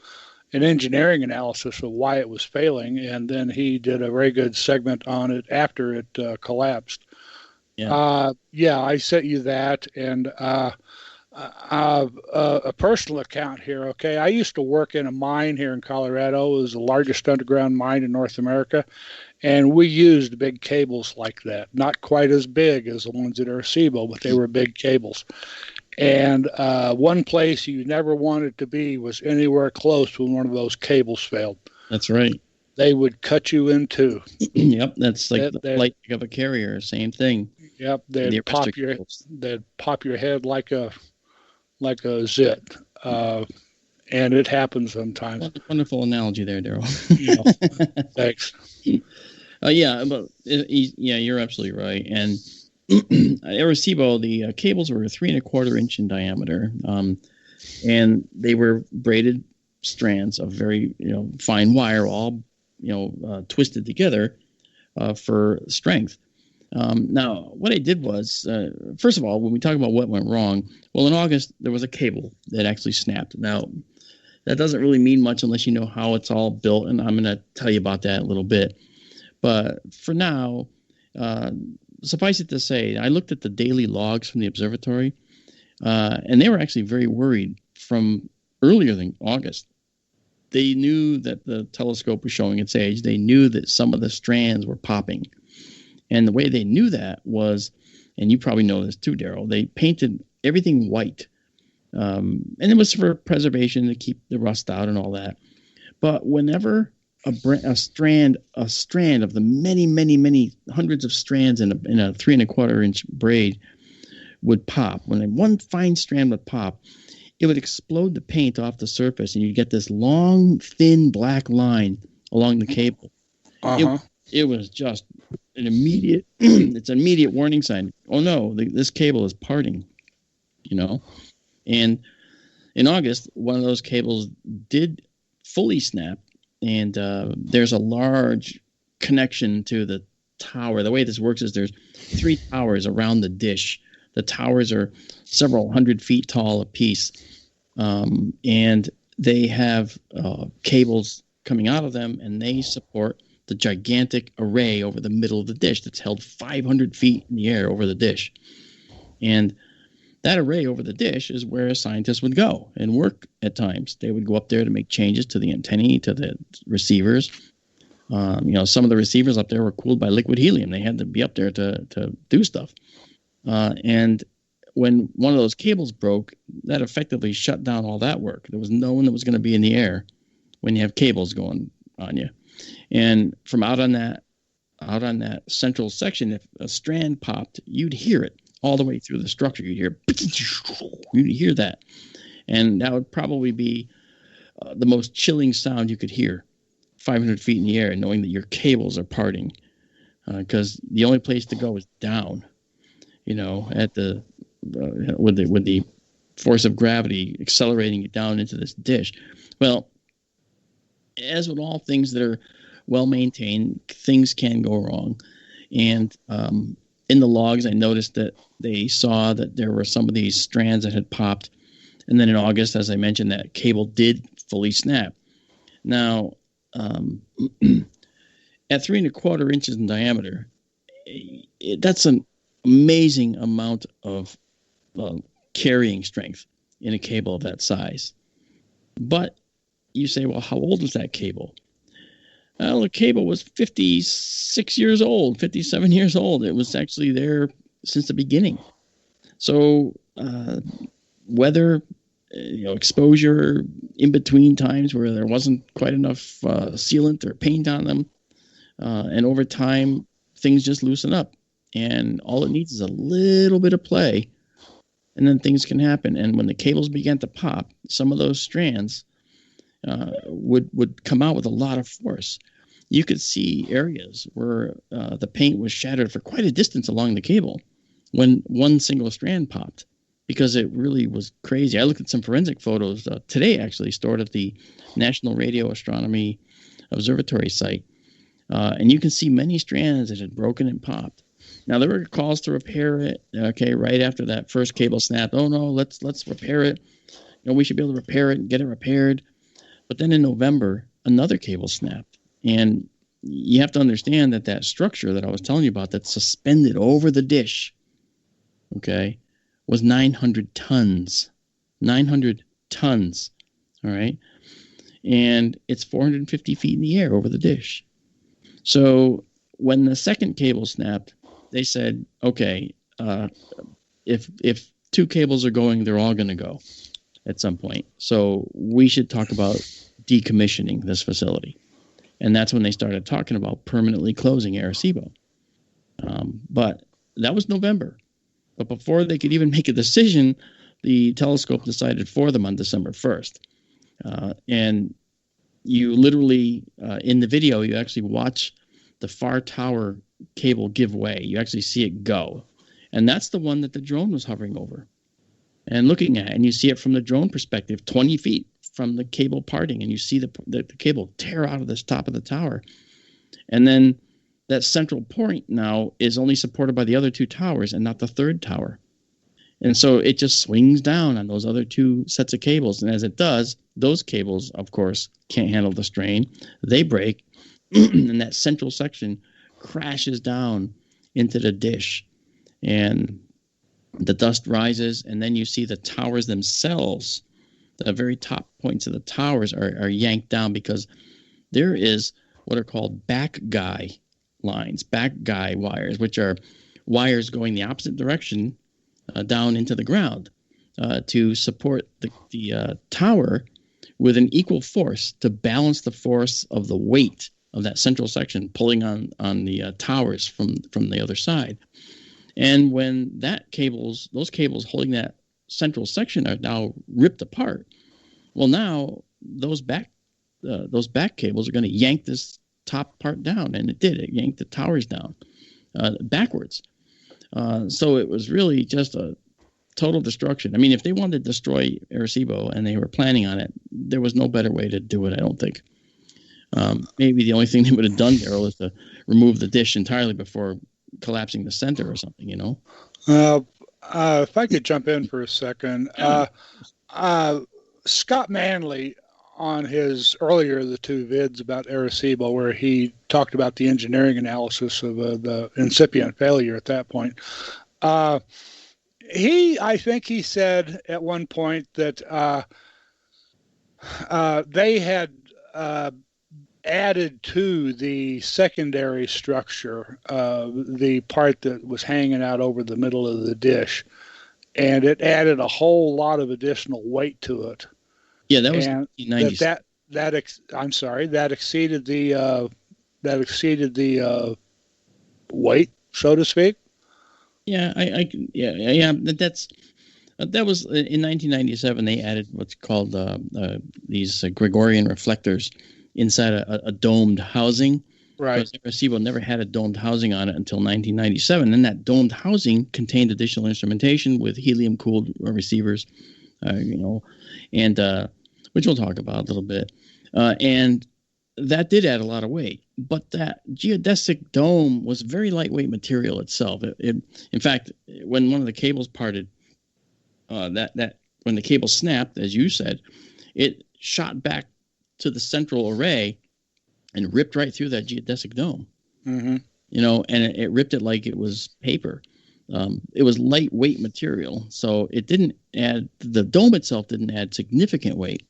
engineering analysis of why it was failing, and then he did a very good segment on it after it collapsed. Yeah. I sent you that, and a personal account here. Okay, I used to work in a mine here in Colorado. It was the largest underground mine in North America, and we used big cables like that. Not quite as big as the ones at Arecibo, but they were big cables. And one place you never wanted to be was anywhere close when one of those cables failed. That's right. They would cut you in two. Yep, that's like the flight of a carrier. Same thing. Yep, they'd pop your head like a zit, and it happens sometimes. Wonderful analogy there, Daryl. Thanks. You're absolutely right. And Arecibo, the cables were 3 1/4 inch in diameter, and they were braided strands of very fine wire, all twisted together for strength. Now, what I did was, first of all, when we talk about what went wrong, well, in August, there was a cable that actually snapped. Now, that doesn't really mean much unless you know how it's all built, and I'm going to tell you about that in a little bit. But for now, suffice it to say, I looked at the daily logs from the observatory, and they were actually very worried from earlier than August. They knew that the telescope was showing its age. They knew that some of the strands were popping. And the way they knew that was, and you probably know this too, Daryl, they painted everything white. And it was for preservation to keep the rust out and all that. But whenever a strand of the many, many, many hundreds of strands in a 3 1/4 inch braid would pop, when one fine strand would pop, it would explode the paint off the surface, and you'd get this long, thin black line along the cable. Uh-huh. It was just an immediate warning sign. Oh no, this cable is parting, And in August, one of those cables did fully snap, and there's a large connection to the tower. The way this works is there's 3 towers around the dish. The towers are several hundred feet tall apiece, and they have cables coming out of them, and they support the gigantic array over the middle of the dish that's held 500 feet in the air over the dish. And that array over the dish is where scientists would go and work at times. They would go up there to make changes to the antennae, to the receivers. Some of the receivers up there were cooled by liquid helium. They had to be up there to do stuff. And when one of those cables broke, that effectively shut down all that work. There was no one that was going to be in the air when you have cables going on you. And from out on that central section, if a strand popped, you'd hear it all the way through the structure. You'd hear that. And that would probably be the most chilling sound you could hear 500 feet in the air, knowing that your cables are parting, because the only place to go is down, at the with the force of gravity accelerating you down into this dish. Well, as with all things that are well maintained, things can go wrong. And in the logs, I noticed that they saw that there were some of these strands that had popped. And then in August, as I mentioned, that cable did fully snap. Now, at 3¼ inches in diameter, that's an amazing amount of carrying strength in a cable of that size. But you say, well, how old was that cable? Well, the cable was 56 years old, 57 years old. It was actually there since the beginning. So weather, exposure in between times where there wasn't quite enough sealant or paint on them, and over time, things just loosen up. And all it needs is a little bit of play, and then things can happen. And when the cables began to pop, some of those strands would come out with a lot of force. You could see areas where the paint was shattered for quite a distance along the cable when one single strand popped, because it really was crazy. I looked at some forensic photos today, actually, stored at the National Radio Astronomy Observatory site, and you can see many strands that had broken and popped. Now, there were calls to repair it, right after that first cable snapped. Oh, no, let's repair it. We should be able to repair it and get it repaired. But then in November, another cable snapped. And you have to understand that structure that I was telling you about that's suspended over the dish, was 900 tons. 900 tons, all right? And it's 450 feet in the air over the dish. So when the second cable snapped, they said, okay, if two cables are going, they're all going to go at some point. So we should talk about decommissioning this facility. And that's when they started talking about permanently closing Arecibo. But that was November. But before they could even make a decision, the telescope decided for them on December 1st. And you literally, in the video, you actually watch the far tower cable give way. You actually see it go. And that's the one that the drone was hovering over and looking at. And you see it from the drone perspective, 20 feet from the cable parting. And you see the cable tear out of the top of the tower. And then that central point now is only supported by the other two towers and not the third tower. And so it just swings down on those other two sets of cables. And as it does, those cables, of course, can't handle the strain. They break. And that central section crashes down into the dish. And the dust rises. And then you see the towers themselves. The very top points of the towers are yanked down because there is what are called back guy lines, back guy wires, which are wires going the opposite direction down into the ground to support the tower with an equal force to balance the force of the weight of that central section pulling on the towers from the other side. And when those cables holding that central section are now ripped apart, well, now those back cables are going to yank this top part down, and it did. It yanked the towers down backwards. So it was really just a total destruction. I mean, if they wanted to destroy Arecibo and they were planning on it, there was no better way to do it, I don't think. Maybe the only thing they would have done, Daryl, is to remove the dish entirely before collapsing the center or something, If I could jump in for a second. Scott Manley, on his earlier, the two vids about Arecibo, where he talked about the engineering analysis of the incipient failure at that point, I think he said at one point that they had added to the secondary structure the part that was hanging out over the middle of the dish, and it added a whole lot of additional weight to it. Yeah, that was 1990s. That exceeded the weight, so to speak. Yeah, that's That was in 1997. They added what's called these Gregorian reflectors inside a domed housing. Right. Arecibo never had a domed housing on it until 1997. And that domed housing contained additional instrumentation with helium-cooled receivers, and which we'll talk about a little bit. And that did add a lot of weight. But that geodesic dome was very lightweight material itself. In fact, when one of the cables parted, when the cable snapped, as you said, it shot back to the central array and ripped right through that geodesic dome. Mm-hmm. And it ripped it like it was paper. It was lightweight material, so it didn't add. The dome itself didn't add significant weight,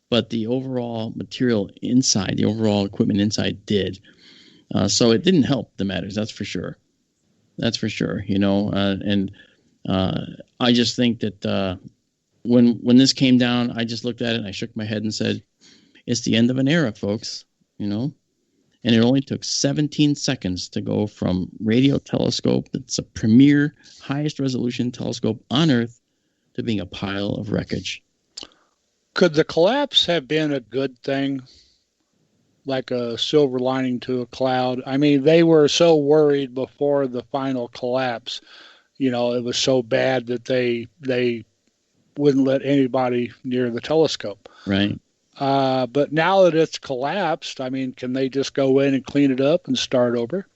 but the overall material inside, the overall equipment inside, did. So it didn't help the matters. That's for sure. That's for sure. And I just think that when this came down, I just looked at it and I shook my head and said, "It's the end of an era, folks." And it only took 17 seconds to go from radio telescope, that's a premier, highest resolution telescope on Earth, to being a pile of wreckage. Could the collapse have been a good thing? Like a silver lining to a cloud? I mean, they were so worried before the final collapse. It was so bad that they wouldn't let anybody near the telescope. Right. But now that it's collapsed, I mean, can they just go in and clean it up and start over?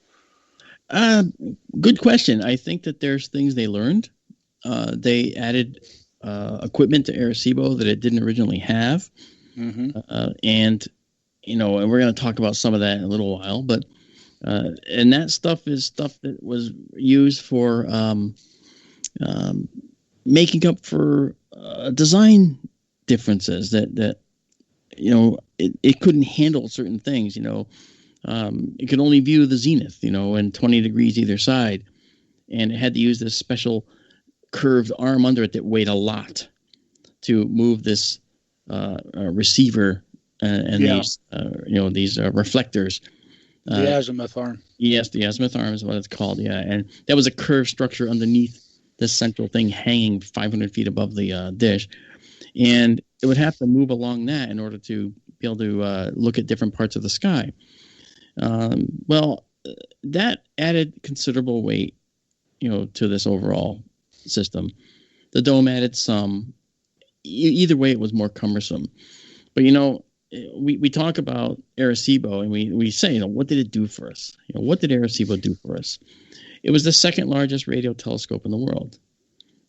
Good question. I think that there's things they learned. They added equipment to Arecibo that it didn't originally have. Mm-hmm. And we're going to talk about some of that in a little while. But and that stuff is stuff that was used for making up for design differences that it couldn't handle certain things. It could only view the zenith, and 20 degrees either side, and it had to use this special curved arm under it that weighed a lot to move this receiver and these reflectors. The azimuth arm. Yes, the azimuth arm is what it's called. Yeah, and that was a curved structure underneath this central thing hanging 500 feet above the dish, and it would have to move along that in order to be able to look at different parts of the sky. That added considerable weight, to this overall system. The dome added some. Either way, it was more cumbersome. But we talk about Arecibo and we say, what did it do for us? What did Arecibo do for us? It was the second largest radio telescope in the world.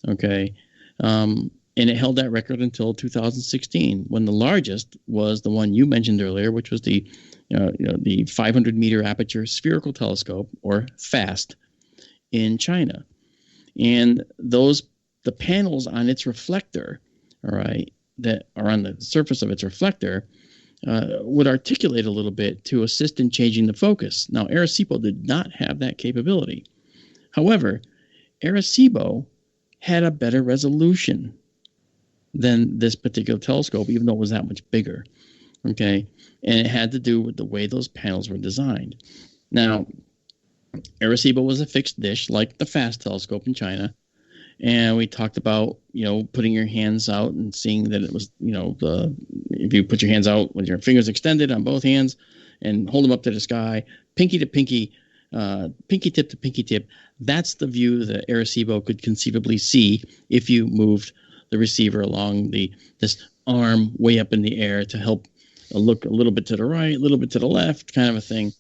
Okay. And it held that record until 2016, when the largest was the one you mentioned earlier, which was the 500 meter aperture spherical telescope, or FAST, in China. And the panels on its reflector, all right, that are on the surface of its reflector, would articulate a little bit to assist in changing the focus. Now, Arecibo did not have that capability. However, Arecibo had a better resolution than this particular telescope, even though it was that much bigger. Okay. And it had to do with the way those panels were designed. Now, Arecibo was a fixed dish like the FAST telescope in China. And we talked about, putting your hands out and seeing that it was, if you put your hands out with your fingers extended on both hands and hold them up to the sky, pinky to pinky, pinky tip to pinky tip, that's the view that Arecibo could conceivably see if you moved the receiver along this arm way up in the air to help look a little bit to the right, a little bit to the left, kind of a thing.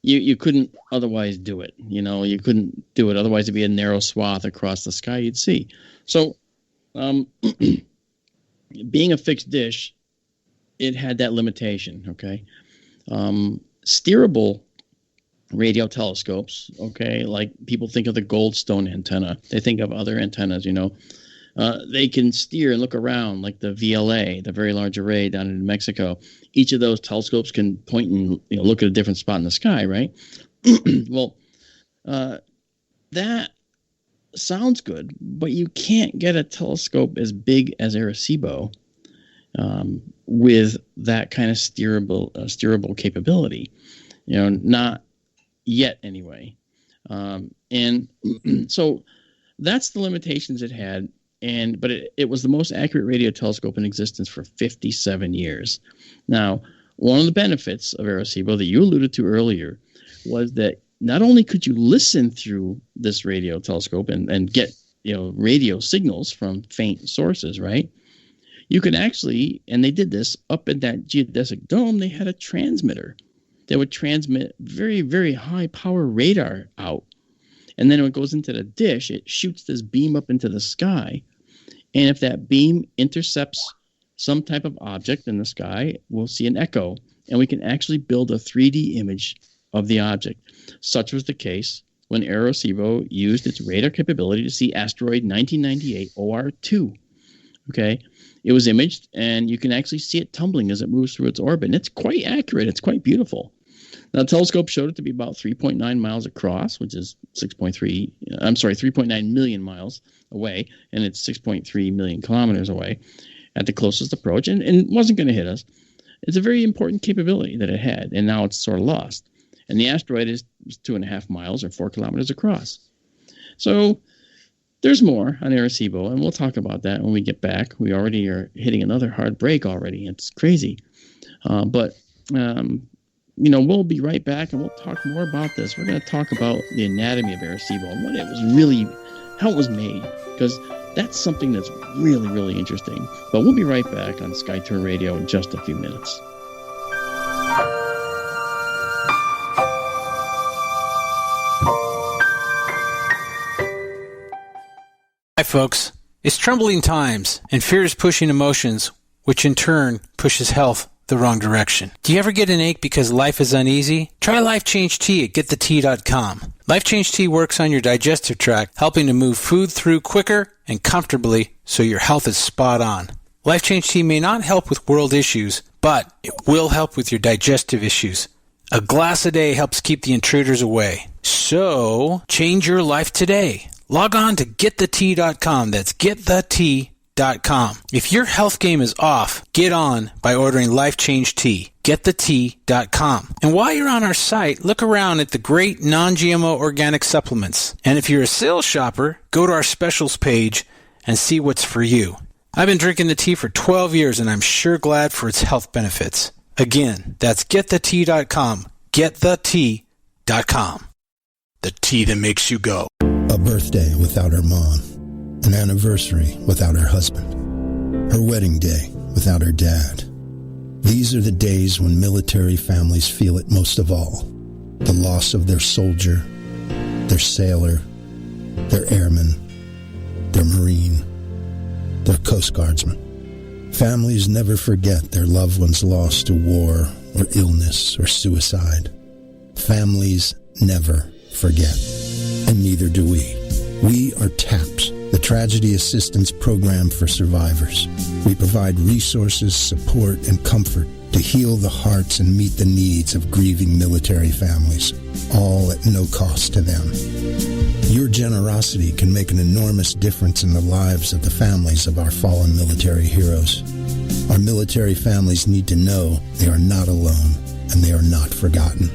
You couldn't otherwise do it. You couldn't do it. Otherwise, it'd be a narrow swath across the sky you'd see. So, being a fixed dish, it had that limitation. Okay. Steerable radio telescopes, okay, like people think of the Goldstone antenna. They think of other antennas, they can steer and look around, like the VLA, the Very Large Array down in New Mexico. Each of those telescopes can point and look at a different spot in the sky, right? Well, that sounds good, but you can't get a telescope as big as Arecibo with that kind of steerable capability. Not yet anyway. And so that's the limitations it had. but it was the most accurate radio telescope in existence for 57 years. Now, one of the benefits of Arecibo that you alluded to earlier was that not only could you listen through this radio telescope and get radio signals from faint sources, right? You could actually, and they did this up in that geodesic dome, they had a transmitter that would transmit very, very high power radar out. And then when it goes into the dish, it shoots this beam up into the sky. And if that beam intercepts some type of object in the sky, we'll see an echo. And we can actually build a 3D image of the object. Such was the case when Arecibo used its radar capability to see asteroid 1998 OR2. Okay? It was imaged, and you can actually see it tumbling as it moves through its orbit. And it's quite accurate. It's quite beautiful. Now, the telescope showed it to be about 3.9 miles across, which is 3.9 million miles away, and it's 6.3 million kilometers away at the closest approach, and wasn't going to hit us. It's a very important capability that it had, and now it's sort of lost. And the asteroid is 2.5 miles or 4 kilometers across. So there's more on Arecibo, and we'll talk about that when we get back. We already are hitting another hard break already. It's crazy. We'll be right back, and we'll talk more about this. We're going to talk about the anatomy of Arecibo and what it was really, how it was made, because that's something that's really, really interesting. But we'll be right back on SkyTour Radio in just a few minutes. Hi, folks. It's troubling times, and fear is pushing emotions, which in turn pushes health the wrong direction. Do you ever get an ache because life is uneasy? Try Life Change Tea at getthetea.com. Life Change Tea works on your digestive tract, helping to move food through quicker and comfortably so your health is spot on. Life Change Tea may not help with world issues, but it will help with your digestive issues. A glass a day helps keep the intruders away. So, change your life today. Log on to getthetea.com. That's getthetea.com. If your health game is off, get on by ordering Life Change Tea. Getthetea.com. And while you're on our site, look around at the great non-GMO organic supplements. And if you're a sales shopper, go to our specials page and see what's for you. I've been drinking the tea for 12 years, and I'm sure glad for its health benefits. Again, that's getthetea.com. Getthetea.com. The tea that makes you go. A birthday without her mom. An anniversary without her husband. Her wedding day without her dad. These are the days when military families feel it most of all. The loss of their soldier, their sailor, their airman, their Marine, their Coast Guardsman. Families never forget their loved ones lost to war or illness or suicide. Families never forget. And neither do we. We are TAPS, the Tragedy Assistance Program for Survivors. We provide resources, support, and comfort to heal the hearts and meet the needs of grieving military families, all at no cost to them. Your generosity can make an enormous difference in the lives of the families of our fallen military heroes. Our military families need to know they are not alone and they are not forgotten.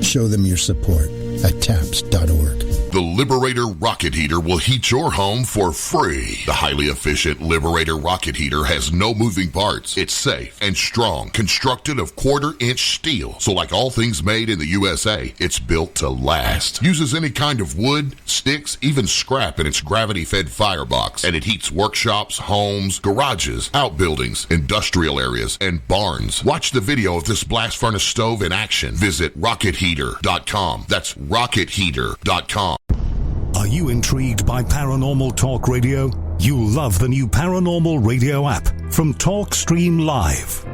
Show them your support at TAPS.org. The Liberator Rocket Heater will heat your home for free. The highly efficient Liberator Rocket Heater has no moving parts. It's safe and strong, constructed of quarter-inch steel. So like all things made in the USA, it's built to last. Uses any kind of wood, sticks, even scrap in its gravity-fed firebox. And it heats workshops, homes, garages, outbuildings, industrial areas, and barns. Watch the video of this blast furnace stove in action. Visit RocketHeater.com. That's RocketHeater.com. Are you intrigued by Paranormal Talk Radio? You'll love the new Paranormal Radio app from TalkStream Live.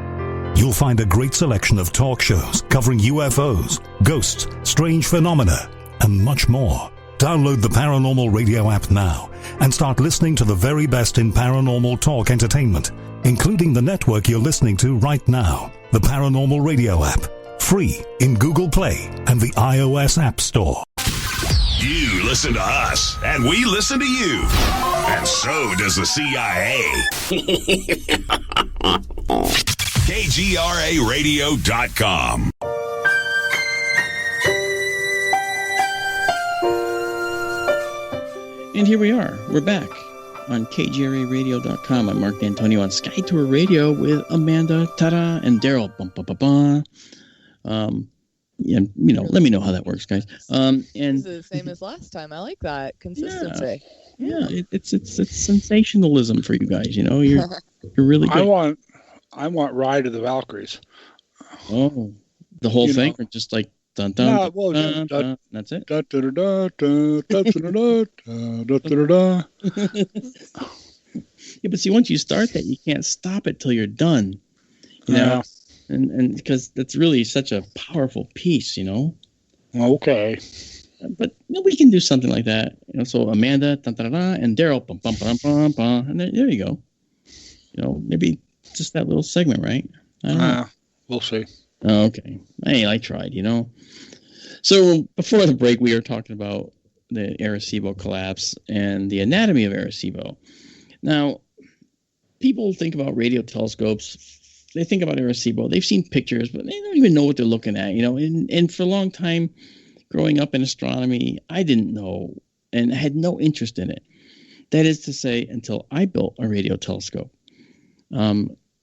You'll find a great selection of talk shows covering UFOs, ghosts, strange phenomena, and much more. Download the Paranormal Radio app now and start listening to the very best in paranormal talk entertainment, including the network you're listening to right now, the Paranormal Radio app. Free in Google Play and the iOS App Store. You listen to us, and we listen to you. And so does the CIA. KGRARadio.com. And here we are. We're back. on kjraradio.com. I'm Mark D'Antonio on Sky Tour Radio with Amanda, Tara, and Daryl. Let me know how that works, guys. And this is the same as last time. I like that consistency. Yeah, it's sensationalism for you guys. You're really good. I want Ride of the Valkyries. Oh, the whole thing, or just like dun dun, dun, dun, that's it. Yeah, but see, once you start that, you can't stop it till you're done. And because that's really such a powerful piece, Okay. But we can do something like that. So Amanda, and Daryl, and there you go. Maybe just that little segment, right? I don't know. We'll see. Okay. Hey, I tried, So before the break, we were talking about the Arecibo collapse and the anatomy of Arecibo. Now, people think about radio telescopes. They think about Arecibo. They've seen pictures, but they don't even know what they're looking at, And for a long time, growing up in astronomy, I didn't know and had no interest in it. That is to say, until I built a radio telescope.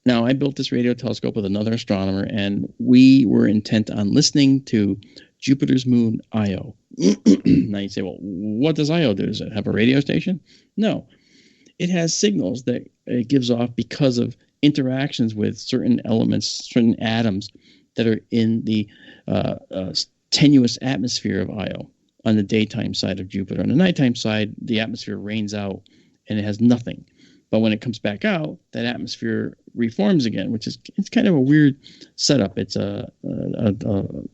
Now, I built this radio telescope with another astronomer, and we were intent on listening to Jupiter's moon, Io. Now you say, well, what does Io do? Does it have a radio station? No. It has signals that it gives off because of interactions with certain elements, certain atoms that are in the tenuous atmosphere of Io on the daytime side of Jupiter. On the nighttime side, the atmosphere rains out and it has nothing. But when it comes back out, that atmosphere reforms again, it's kind of a weird setup. It's it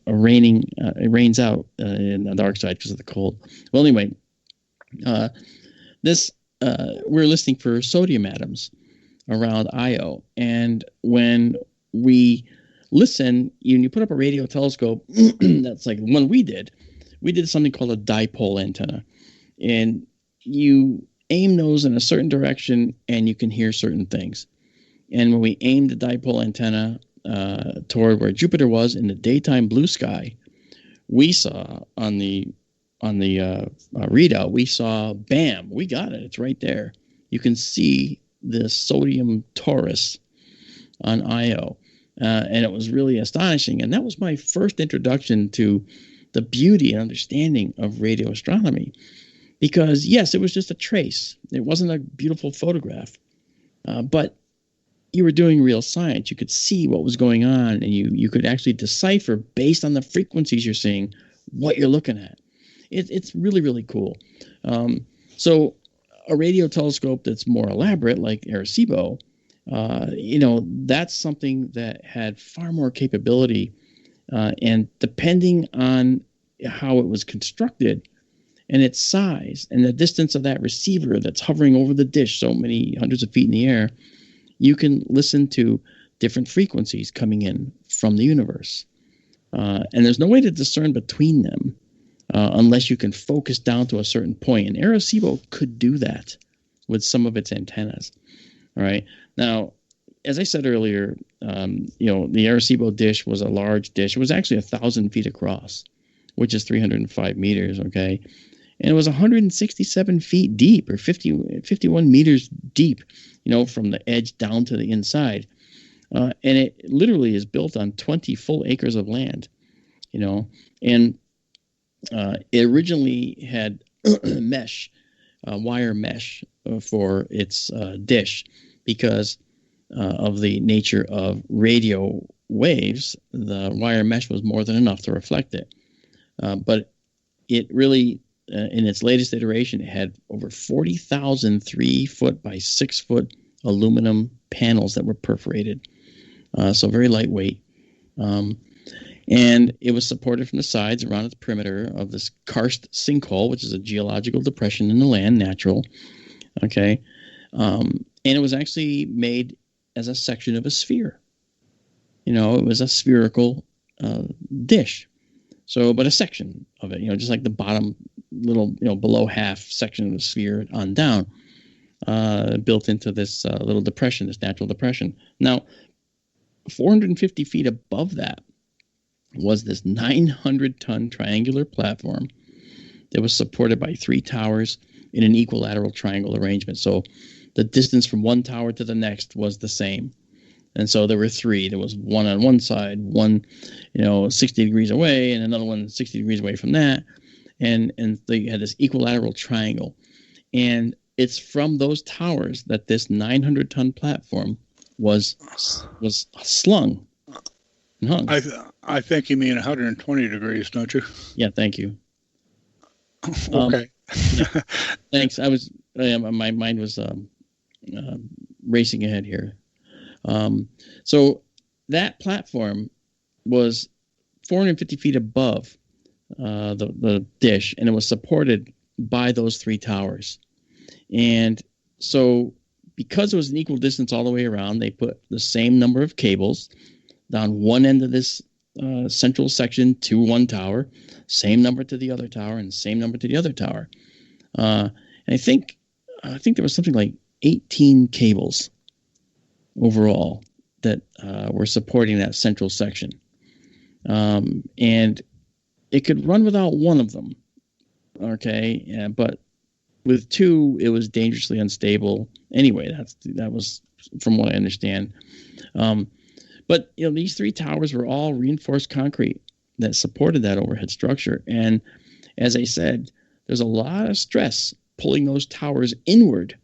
rains out in the dark side because of the cold. Well, anyway, we're listening for sodium atoms around Io, and when we listen, you put up a radio telescope that's like the one we did something called a dipole antenna, and you aim those in a certain direction and you can hear certain things. And when we aimed the dipole antenna toward where Jupiter was in the daytime blue sky, we saw on the readout, we saw, bam, we got it. It's right there. You can see the sodium torus on Io. And it was really astonishing. And that was my first introduction to the beauty and understanding of radio astronomy. Because, yes, it was just a trace. It wasn't a beautiful photograph. But you were doing real science. You could see what was going on, and you could actually decipher, based on the frequencies you're seeing, what you're looking at. It's really, really cool. So a radio telescope that's more elaborate, like Arecibo, that's something that had far more capability. And depending on how it was constructed, and its size and the distance of that receiver that's hovering over the dish so many hundreds of feet in the air, you can listen to different frequencies coming in from the universe. And there's no way to discern between them unless you can focus down to a certain point. And Arecibo could do that with some of its antennas. All right. Now, as I said earlier, the Arecibo dish was a large dish. It was actually 1,000 feet across, which is 305 meters. Okay. And it was 167 feet deep, or 51 meters deep, from the edge down to the inside. And it literally is built on 20 full acres of land, and it originally had wire mesh for its dish because of the nature of radio waves. The wire mesh was more than enough to reflect it. But it really, in its latest iteration, it had over 40,000 3-foot by 6-foot aluminum panels that were perforated. So very lightweight. And it was supported from the sides around its perimeter of this karst sinkhole, which is a geological depression in the land, natural. Okay. And it was actually made as a section of a sphere. It was a spherical dish. So, but a section of it, just like the bottom little, below half section of the sphere on down, built into this little depression, this natural depression. Now, 450 feet above that was this 900-ton triangular platform that was supported by 3 towers. in an equilateral triangle arrangement. So the distance from one tower to the next was the same. And so there were three. There was one on one side, one, 60 degrees away, and another one 60 degrees away from that. And they had this equilateral triangle. And it's from those towers that this 900-ton platform was slung and hung. I think you mean 120 degrees, don't you? Yeah, thank you. Okay. Yeah. Thanks. My mind was racing ahead here. So that platform was 450 feet above the dish, and it was supported by those three towers. And so because it was an equal distance all the way around, they put the same number of cables down one end of this central section to one tower, same number to the other tower, and same number to the other tower. And I think there was something like 18 cables overall that were supporting that central section. And it could run without one of them. Okay. But with two, it was dangerously unstable. Anyway, that was from what I understand. But these three towers were all reinforced concrete that supported that overhead structure. And as I said, there's a lot of stress pulling those towers inward.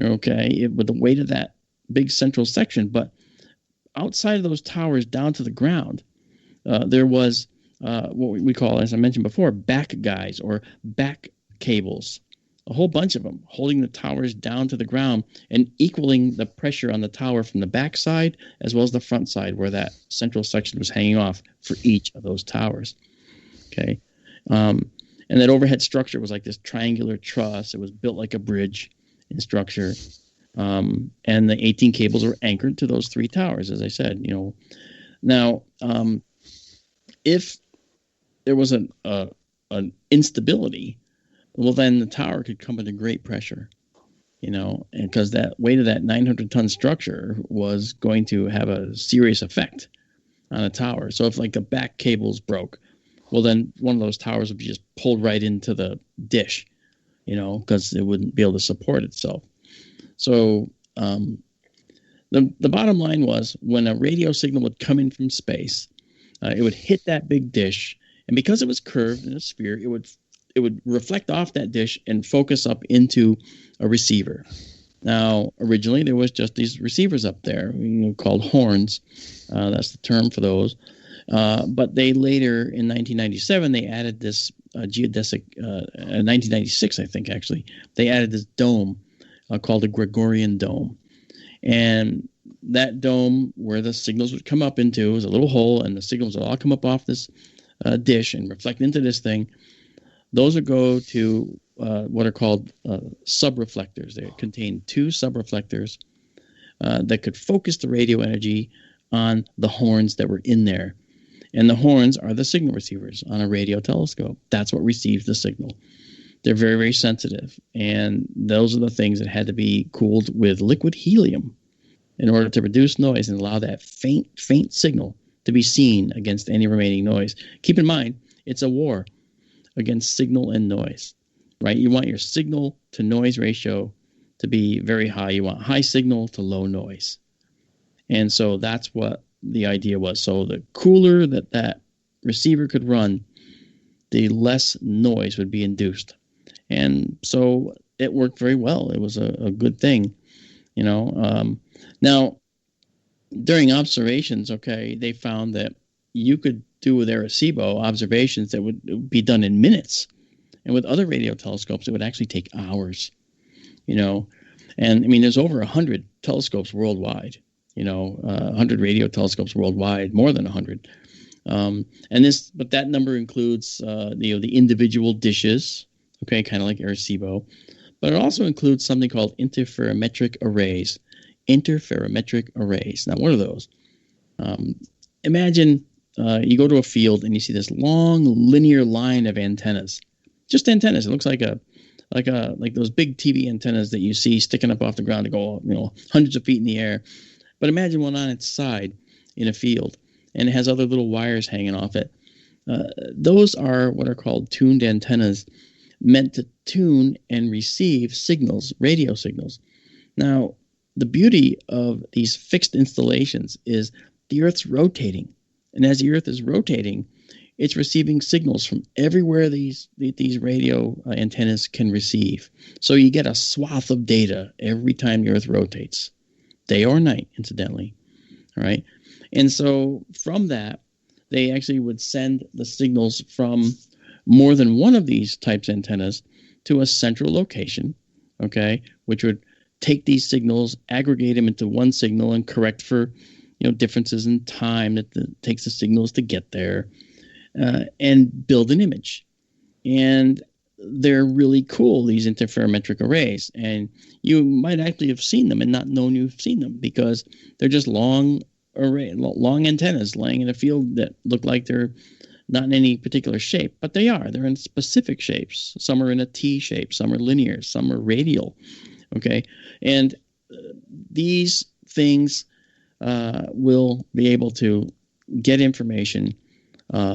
Okay, with the weight of that big central section. But outside of those towers down to the ground, there was what we call, as I mentioned before, back guys or back cables, a whole bunch of them holding the towers down to the ground and equaling the pressure on the tower from the back side as well as the front side where that central section was hanging off for each of those towers. Okay. And that overhead structure was like this triangular truss. It was built like a bridge in structure. And the 18 cables were anchored to those three towers, as I said. Now, if there was an instability, well, then the tower could come under great pressure, and because that weight of that 900-ton structure was going to have a serious effect on a tower. So if like the back cables broke, well, then one of those towers would be just pulled right into the dish, because it wouldn't be able to support itself. So the bottom line was when a radio signal would come in from space, it would hit that big dish, and because it was curved in a sphere, it would reflect off that dish and focus up into a receiver. Now, originally there was just these receivers up there, called horns. That's the term for those. But they later, in 1997, they added this geodesic. 1996, I think actually, they added this dome called a Gregorian dome, and that dome where the signals would come up into was a little hole, and the signals would all come up off this dish and reflect into this thing. Those would go to what are called subreflectors. They contain two subreflectors that could focus the radio energy on the horns that were in there. And the horns are the signal receivers on a radio telescope. That's what receives the signal. They're very, very sensitive. And those are the things that had to be cooled with liquid helium in order to reduce noise and allow that faint signal to be seen against any remaining noise. Keep in mind, it's a war against signal and noise, right? You want your signal to noise ratio to be very high. You want high signal to low noise. And so that's what the idea was. So the cooler that receiver could run, the less noise would be induced. And so it worked very well. It was a good thing, Now, during observations, they found that you could do with Arecibo observations that would be done in minutes. And with other radio telescopes, it would actually take hours, And I mean, there's over 100 telescopes worldwide, 100 radio telescopes worldwide, more than 100. But that number includes, the individual dishes, kind of like Arecibo. But it also includes something called interferometric arrays. Now, what are those? Imagine you go to a field and you see this long linear line of antennas, just antennas. It looks like those big TV antennas that you see sticking up off the ground to go, hundreds of feet in the air. But imagine one on its side in a field, and it has other little wires hanging off it. Those are what are called tuned antennas meant to tune and receive signals, radio signals. Now, the beauty of these fixed installations is the Earth's rotating. And as the Earth is rotating, it's receiving signals from everywhere these radio antennas can receive. So you get a swath of data every time the Earth rotates, day or night, incidentally. All right. And so from that, they actually would send the signals from more than one of these types of antennas to a central location, okay, which would take these signals, aggregate them into one signal, and correct for differences in time that takes the signals to get there, and build an image. And they're really cool, these interferometric arrays. And you might actually have seen them and not known you've seen them, because they're just long antennas laying in a field that look like they're not in any particular shape, but they are. They're in specific shapes. Some are in a T shape, some are linear, some are radial. Okay, and these things will be able to get information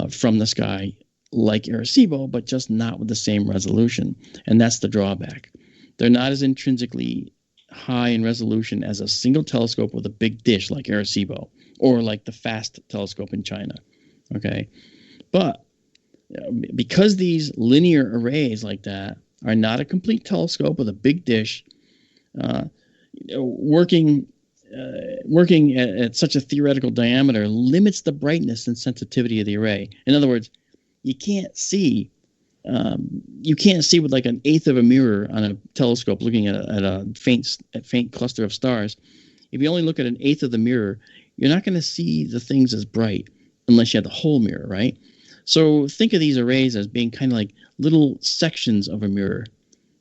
from the sky like Arecibo, but just not with the same resolution. And that's the drawback. They're not as intrinsically high in resolution as a single telescope with a big dish like Arecibo, or like the FAST telescope in China. Okay, but because these linear arrays like that are not a complete telescope with a big dish, working at such a theoretical diameter limits the brightness and sensitivity of the array. In other words, you can't see with like an eighth of a mirror on a telescope looking at a faint cluster of stars. If you only look at an eighth of the mirror, you're not going to see the things as bright unless you have the whole mirror, right? So think of these arrays as being kind of like little sections of a mirror,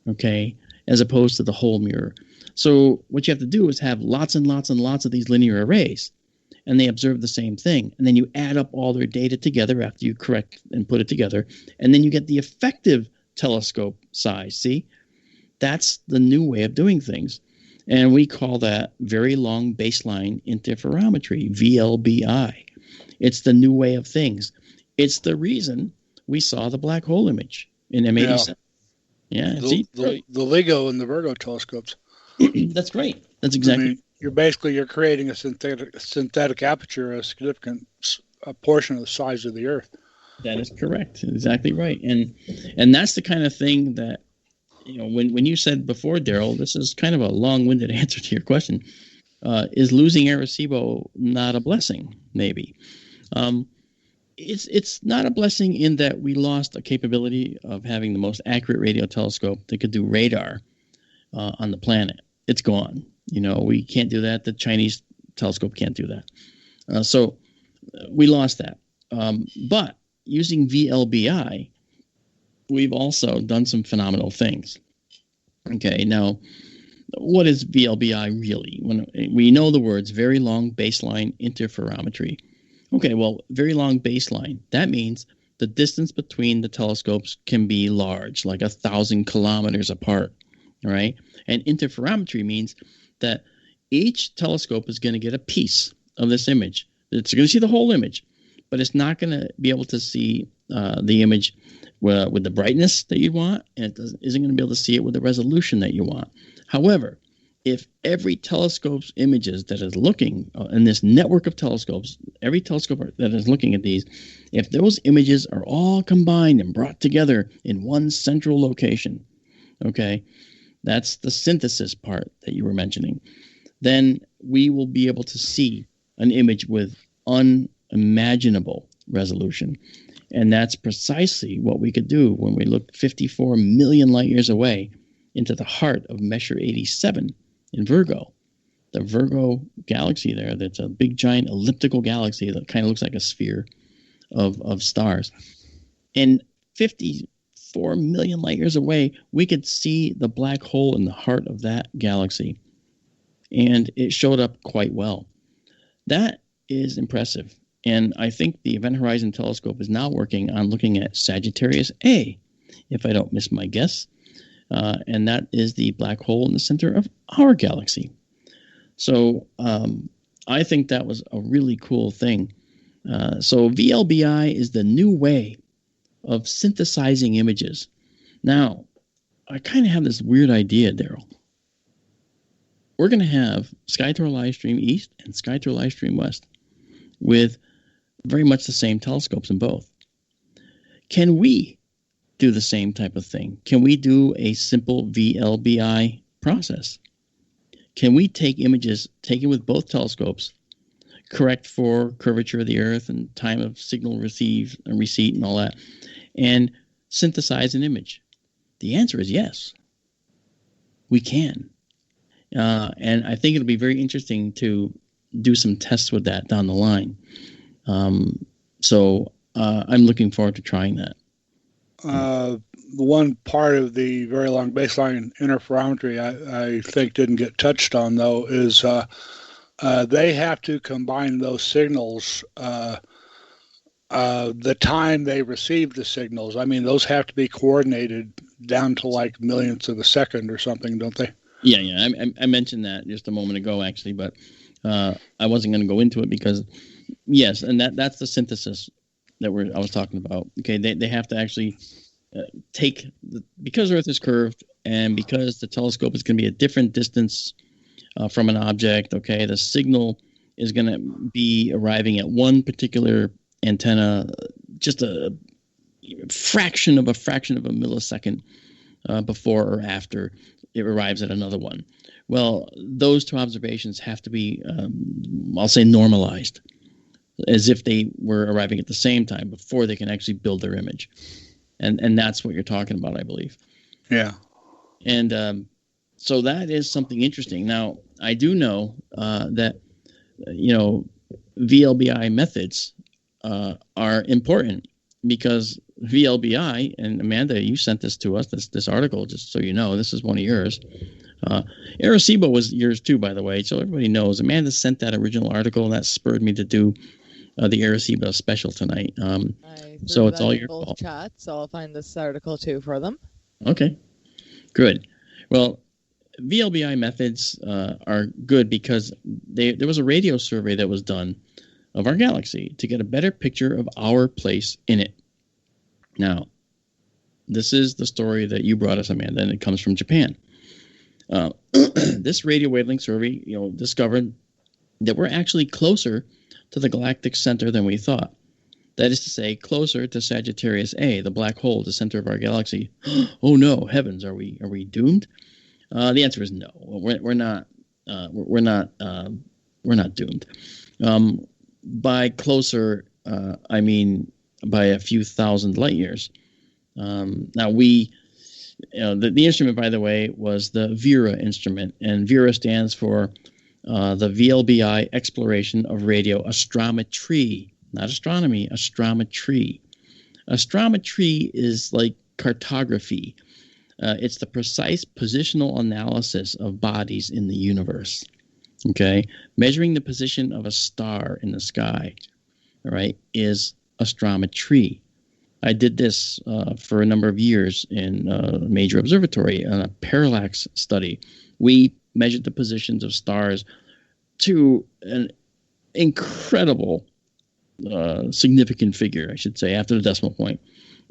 okay, as opposed to the whole mirror. So what you have to do is have lots and lots and lots of these linear arrays, and they observe the same thing. And then you add up all their data together after you correct and put it together, and then you get the effective telescope size. See, that's the new way of doing things. And we call that very long baseline interferometry, VLBI. It's the new way of things. It's the reason we saw the black hole image in M87. Yeah, the LIGO and the Virgo telescopes. That's great. That's exactly. I mean, you're creating a synthetic aperture, a significant portion of the size of the Earth. That is correct. Exactly right. And that's the kind of thing that, when you said before, Daryl, this is kind of a long-winded answer to your question. Is losing Arecibo not a blessing? Maybe. It's not a blessing in that we lost a capability of having the most accurate radio telescope that could do radar on the planet. It's gone. We can't do that. The Chinese telescope can't do that. So we lost that. But using VLBI, we've also done some phenomenal things. Okay, now, what is VLBI really? When we know the words very long baseline interferometry. Okay, well, very long baseline. That means the distance between the telescopes can be large, like 1,000 kilometers apart. All right, and interferometry means that each telescope is going to get a piece of this image. It's going to see the whole image, but it's not going to be able to see the image with the brightness that you want, and it isn't going to be able to see it with the resolution that you want. However, if every telescope's images that is looking in this network of telescopes, every telescope that is looking at these, if those images are all combined and brought together in one central location, okay, that's the synthesis part that you were mentioning, then we will be able to see an image with unimaginable resolution. And that's precisely what we could do when we looked 54 million light years away into the heart of Messier 87 in Virgo. The Virgo galaxy there, that's a big giant elliptical galaxy that kind of looks like a sphere of stars. And 54 million light years away, we could see the black hole in the heart of that galaxy. And it showed up quite well. That is impressive. And I think the Event Horizon Telescope is now working on looking at Sagittarius A, if I don't miss my guess. And that is the black hole in the center of our galaxy. So I think that was a really cool thing. So VLBI is the new way of synthesizing images. Now, I kind of have this weird idea, Daryl. We're going to have SkyTour Livestream East and SkyTour Livestream West with very much the same telescopes in both. Can we do the same type of thing? Can we do a simple VLBI process? Can we take images taken with both telescopes, correct for curvature of the Earth and time of signal receipt and all that, and synthesize an image? The answer is yes. We can. And I think it'll be very interesting to do some tests with that down the line. So I'm looking forward to trying that. The one part of the very long baseline interferometry I think didn't get touched on, though, is they have to combine those signals the time they receive the signals. I mean, those have to be coordinated down to like millionths of a second or something, don't they? Yeah. I mentioned that just a moment ago, actually, but I wasn't going to go into it because, yes, and that's the synthesis that I was talking about. Okay, they have to actually take because Earth is curved and because the telescope is going to be a different distance from an object. Okay, the signal is going to be arriving at one particular antenna, just a fraction of a millisecond before or after it arrives at another one. Well, those two observations have to be, I'll say, normalized, as if they were arriving at the same time before they can actually build their image. And that's what you're talking about, I believe. Yeah. And so that is something interesting. Now, I do know that, VLBI methods are important because VLBI, and Amanda, you sent this to us, this article, just so you know, this is one of yours. Arecibo was yours too, by the way, so everybody knows. Amanda sent that original article, and that spurred me to do the Arecibo special tonight. So it's all your fault. Chat, so I'll find this article too for them. Okay, good. Well, VLBI methods are good because there was a radio survey that was done of our galaxy to get a better picture of our place in it. Now, this is the story that you brought us, Amanda, and it comes from Japan. This radio wavelength survey, discovered that we're actually closer to the galactic center than we thought. That is to say, closer to Sagittarius A, the black hole, the center of our galaxy. Oh no, heavens, are we doomed? The answer is no. We're not. We're not doomed. By closer, I mean by a few thousand light years. Now the instrument, by the way, was the VERA instrument, and VERA stands for the VLBI Exploration of Radio Astrometry, not astronomy, astrometry. Astrometry is like cartography. It's the precise positional analysis of bodies in the universe. Okay, measuring the position of a star in the sky, all right, is astrometry. I did this for a number of years in a major observatory on a parallax study. We measured the positions of stars to an incredible significant figure, I should say, after the decimal point.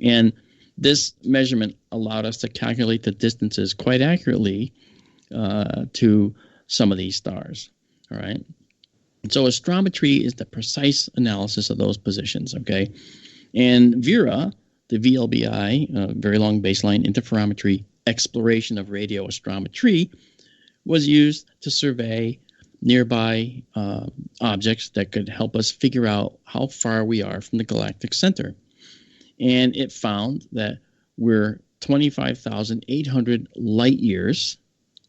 And this measurement allowed us to calculate the distances quite accurately to some of these stars. All right. So astrometry is the precise analysis of those positions. Okay. And VERA, the VLBI, Very Long Baseline Interferometry Exploration of Radio Astrometry, was used to survey nearby objects that could help us figure out how far we are from the galactic center. And it found that we're 25,800 light years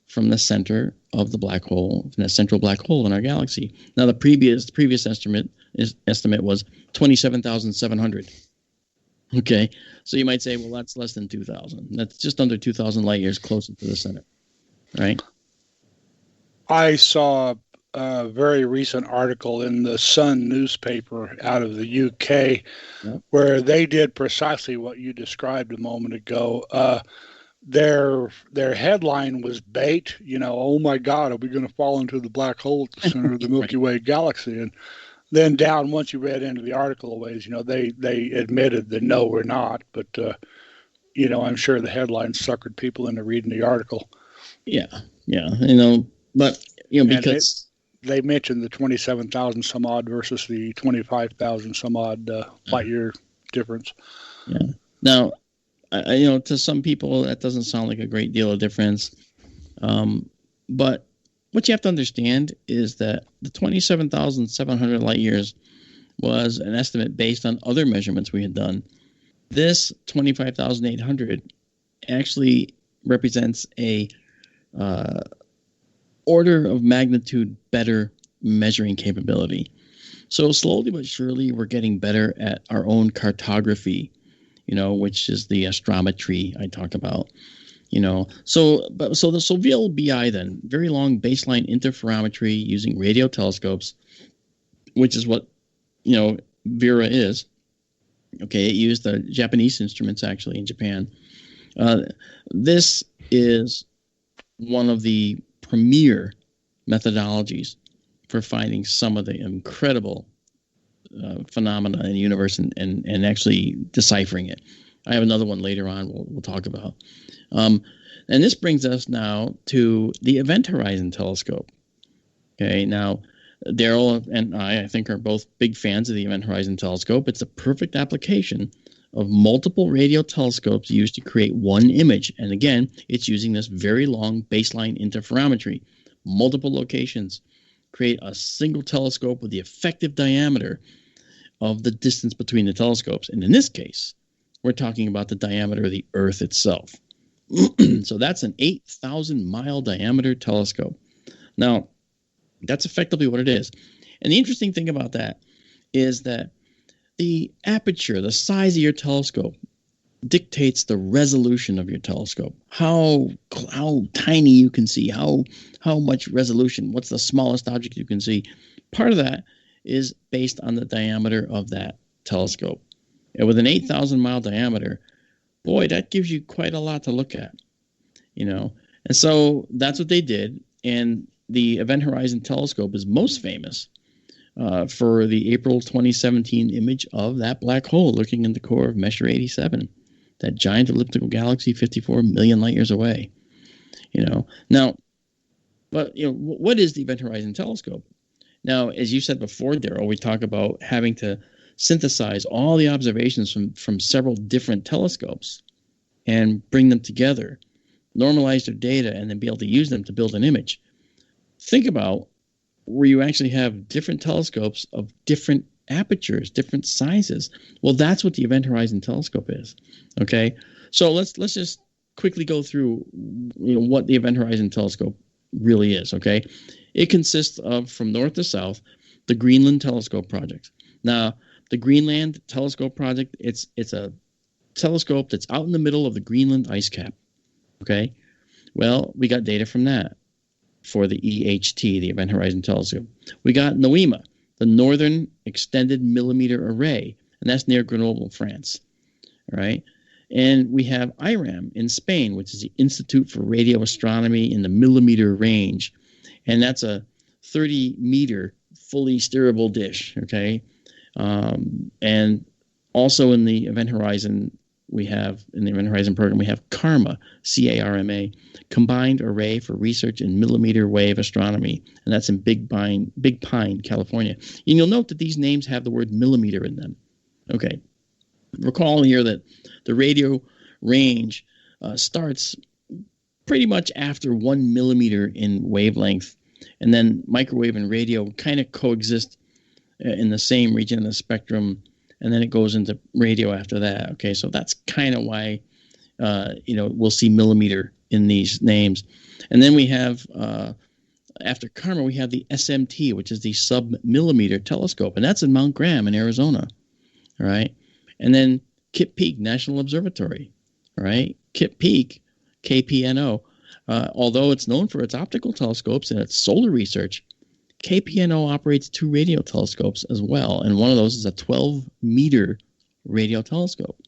from the center of the black hole, from the central black hole in our galaxy. Now, the previous estimate was 27,700. Okay, so you might say, well, that's less than 2,000. That's just under 2,000 light years closer to the center, right? I saw a very recent article in the Sun newspaper out of the UK where they did precisely what you described a moment ago. Their headline was bait, oh my God, are we going to fall into the black hole at the center of the Milky Way galaxy? And then down, once you read into the article a ways, they admitted that no, we're not. But I'm sure the headlines suckered people into reading the article. Yeah, but because they mentioned the 27,000 some odd versus the 25,000 some odd light year difference. Yeah. Now, to some people that doesn't sound like a great deal of difference, but what you have to understand is that the 27,700 light years was an estimate based on other measurements we had done. This 25,800 actually represents a order of magnitude better measuring capability. So slowly but surely, we're getting better at our own cartography, which is the astrometry I talk about. So the VLBI then, very long baseline interferometry using radio telescopes, which is what Vera is. Okay, it used the Japanese instruments actually in Japan. This is one of the premier methodologies for finding some of the incredible phenomena in the universe and actually deciphering it. I have another one later on we'll talk about. And this brings us now to the Event Horizon Telescope. Okay, now Daryl and I think, are both big fans of the Event Horizon Telescope. It's a perfect application of multiple radio telescopes used to create one image. And again, it's using this very long baseline interferometry. Multiple locations create a single telescope with the effective diameter of the distance between the telescopes. And in this case, we're talking about the diameter of the Earth itself. So that's an 8,000 mile diameter telescope. Now, that's effectively what it is. And the interesting thing about that is that the aperture, the size of your telescope, dictates the resolution of your telescope. How tiny you can see, how much resolution, what's the smallest object you can see. Part of that is based on the diameter of that telescope. And with an 8,000 mile diameter, boy, that gives you quite a lot to look at, And so that's what they did. And the Event Horizon Telescope is most famous for the April 2017 image of that black hole looking in the core of Messier 87, that giant elliptical galaxy 54 million light years away. Now, but what is the Event Horizon Telescope? Now, as you said before, Daryl, we talk about having to synthesize all the observations from several different telescopes and bring them together, normalize their data, and then be able to use them to build an image. Think about where you actually have different telescopes of different apertures, different sizes. Well, that's what the Event Horizon Telescope is. Okay, so let's just quickly go through what the Event Horizon Telescope really is. Okay, it consists of, from north to south, the Greenland Telescope Project. Now, the Greenland Telescope Project, it's a telescope that's out in the middle of the Greenland ice cap. Okay, well, we got data from that for the EHT, the Event Horizon Telescope. We got NOEMA, the Northern Extended Millimeter Array, and that's near Grenoble, France. All right. And we have IRAM in Spain, which is the Institute for Radio Astronomy in the Millimeter Range. And that's a 30-meter fully steerable dish. Okay. And also in the Event Horizon, in the Event Horizon program, we have CARMA, C-A-R-M-A, Combined Array for Research in Millimeter Wave Astronomy, and that's in Big Pine, California. And you'll note that these names have the word millimeter in them. Okay. Recall here that the radio range starts pretty much after 1 millimeter in wavelength, and then microwave and radio kind of coexist in the same region of the spectrum, and then it goes into radio after that. Okay, so that's kind of why we'll see millimeter in these names. And then we have after CARMA, we have the SMT, which is the sub-millimeter telescope, and that's in Mount Graham in Arizona. All right, and then Kitt Peak National Observatory. All right, Kitt Peak, KPNO. Although it's known for its optical telescopes and its solar research, KPNO operates 2 radio telescopes as well, and one of those is a 12-meter radio telescope.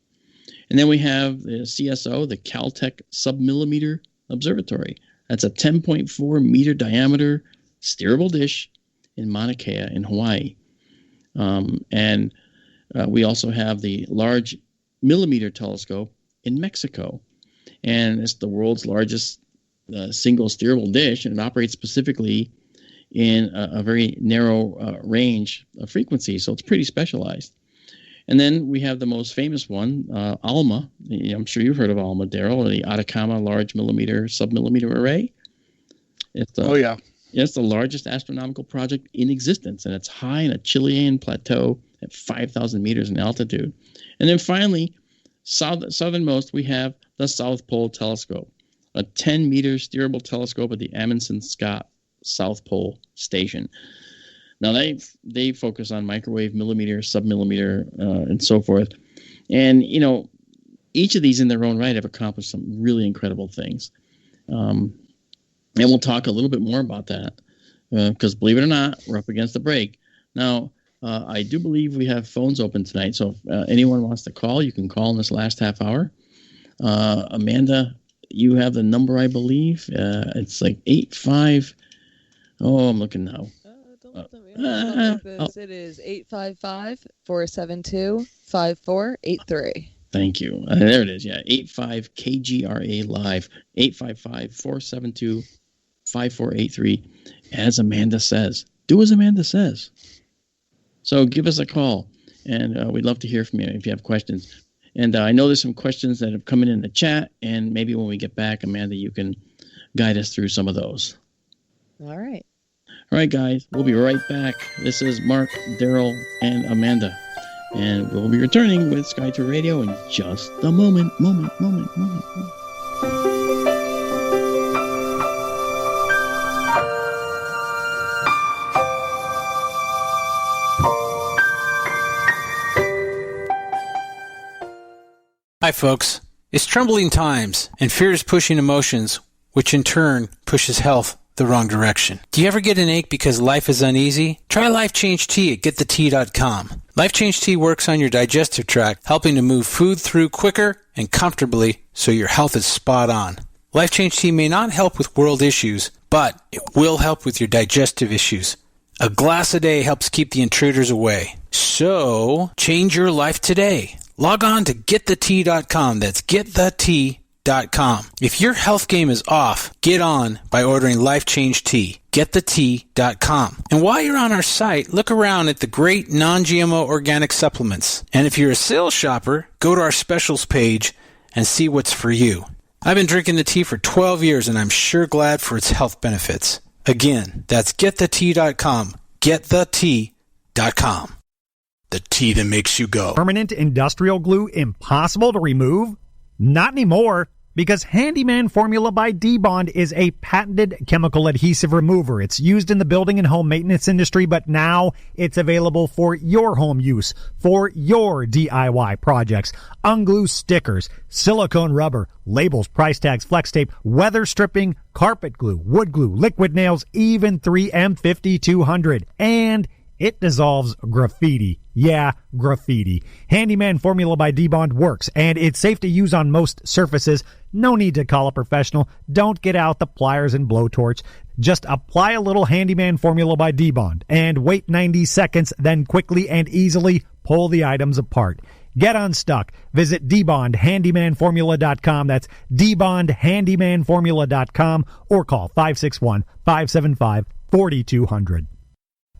And then we have the CSO, the Caltech Submillimeter Observatory. That's a 10.4-meter diameter steerable dish in Mauna Kea in Hawaii. And we also have the Large Millimeter Telescope in Mexico. And it's the world's largest single steerable dish, and it operates specifically in a very narrow range of frequency. So it's pretty specialized. And then we have the most famous one, ALMA. I'm sure you've heard of ALMA, Daryl, the Atacama Large Millimeter Submillimeter Array. It's the largest astronomical project in existence, and it's high in a Chilean plateau at 5,000 meters in altitude. And then finally, southernmost, we have the South Pole Telescope, a 10-meter steerable telescope at the Amundsen Scott South Pole Station. Now, they focus on microwave, millimeter, submillimeter, and so forth. And, each of these in their own right have accomplished some really incredible things. And we'll talk a little bit more about that because, believe it or not, we're up against the break. Now, I do believe we have phones open tonight. So if anyone wants to call, you can call in this last half hour. Amanda, you have the number, I believe. It's like 85. Oh, I'm looking now. It is 855-472-5483. Thank you. There it is. Yeah, 85 KGRA Live, 855-472-5483. As Amanda says, do as Amanda says. So give us a call, and we'd love to hear from you if you have questions. And I know there's some questions that have come in the chat, and maybe when we get back, Amanda, you can guide us through some of those. All right. All right, guys, we'll be right back. This is Mark, Daryl, and Amanda. And we'll be returning with SkyTour Radio in just a moment. Hi, folks. It's troubling times, and fear is pushing emotions, which in turn pushes health the wrong direction. Do you ever get an ache because life is uneasy? Try Life Change Tea at GetTheTea.com. Life Change Tea works on your digestive tract, helping to move food through quicker and comfortably so your health is spot on. Life Change Tea may not help with world issues, but it will help with your digestive issues. A glass a day helps keep the intruders away. So, change your life today. Log on to GetTheTea.com. That's GetTheTea.com. If your health game is off, get on by ordering Life Change Tea. GetTheTea.com. And while you're on our site, look around at the great non-GMO organic supplements. And if you're a sales shopper, go to our specials page and see what's for you. I've been drinking the tea for 12 years, and I'm sure glad for its health benefits. Again, that's GetTheTea.com. GetTheTea.com. The tea that makes you go. Permanent industrial glue impossible to remove? Not anymore, because Handyman Formula by D-Bond is a patented chemical adhesive remover. It's used in the building and home maintenance industry, but now it's available for your home use, for your DIY projects. Unglue stickers, silicone rubber, labels, price tags, flex tape, weather stripping, carpet glue, wood glue, liquid nails, even 3M 5200. And it dissolves graffiti. Yeah, graffiti. Handyman Formula by D-Bond works, and it's safe to use on most surfaces. No need to call a professional. Don't get out the pliers and blowtorch. Just apply a little Handyman Formula by D-Bond and wait 90 seconds, then quickly and easily pull the items apart. Get unstuck. Visit DBondHandymanFormula.com. That's DBondHandymanFormula.com or call 561-575-4200.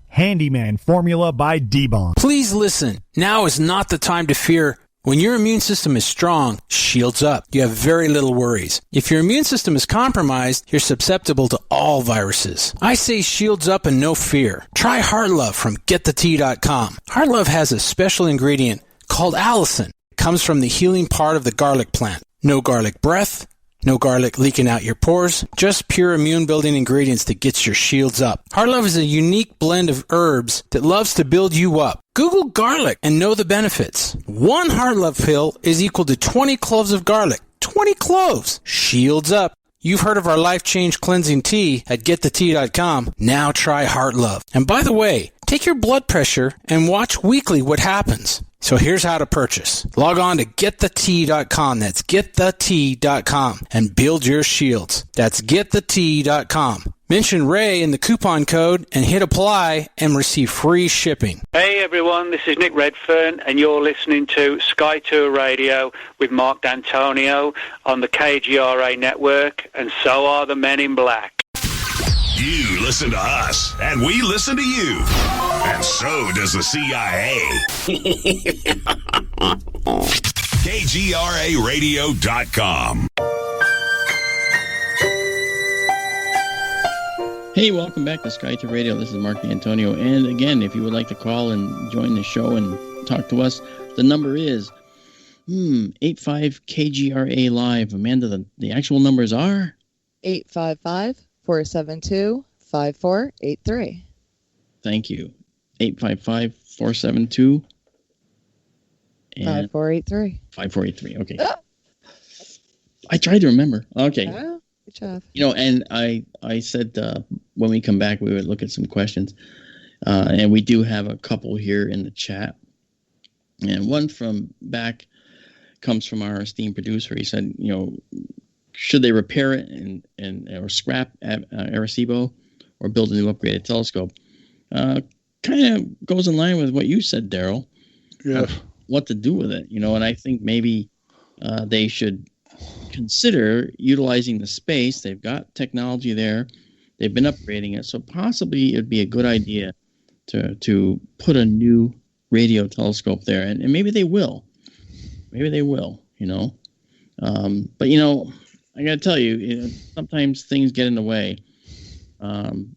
Handyman Formula by D-Bond. Please listen. Now is not the time to fear. When your immune system is strong, shields up. You have very little worries. If your immune system is compromised, you're susceptible to all viruses. I say shields up and no fear. Try Heart Love from GetTheTea.com. Heart Love has a special ingredient called allicin. It comes from the healing part of the garlic plant. No garlic breath. No garlic leaking out your pores, just pure immune-building ingredients that gets your shields up. Heart Love is a unique blend of herbs that loves to build you up. Google garlic and know the benefits. One Heart Love pill is equal to 20 cloves of garlic. 20 cloves! Shields up. You've heard of our Life Change Cleansing Tea at GetTheTea.com. Now try Heart Love. And by the way, take your blood pressure and watch weekly what happens. So here's how to purchase. Log on to GetTheTea.com. That's GetTheTea.com and build your shields. That's GetTheTea.com. Mention Ray in the coupon code and hit apply and receive free shipping. Hey everyone, this is Nick Redfern and you're listening to Sky Tour Radio with Mark D'Antonio on the KGRA network, and so are the Men in Black. You listen to us, and we listen to you. And so does the CIA. KGRARadio.com. Hey, welcome back to Sky to Radio. This is Mark D'Antonio. And again, if you would like to call and join the show and talk to us, the number is 85-KGRA Live. Amanda, the actual numbers are? 855-472-5483. Thank you. 855-472 and 5483. 5483. Okay. I tried to remember. Okay. Yeah, good job. And I said when we come back we would look at some questions, and we do have a couple here in the chat, and one from back comes from our esteemed producer. He said, should they repair it and or scrap Arecibo or build a new upgraded telescope? Kind of goes in line with what you said, Daryl. Yeah. What to do with it, and I think maybe they should consider utilizing the space. They've got technology there. They've been upgrading it. So possibly it'd be a good idea to put a new radio telescope there. And maybe they will. Maybe they will, But, I got to tell you, sometimes things get in the way, and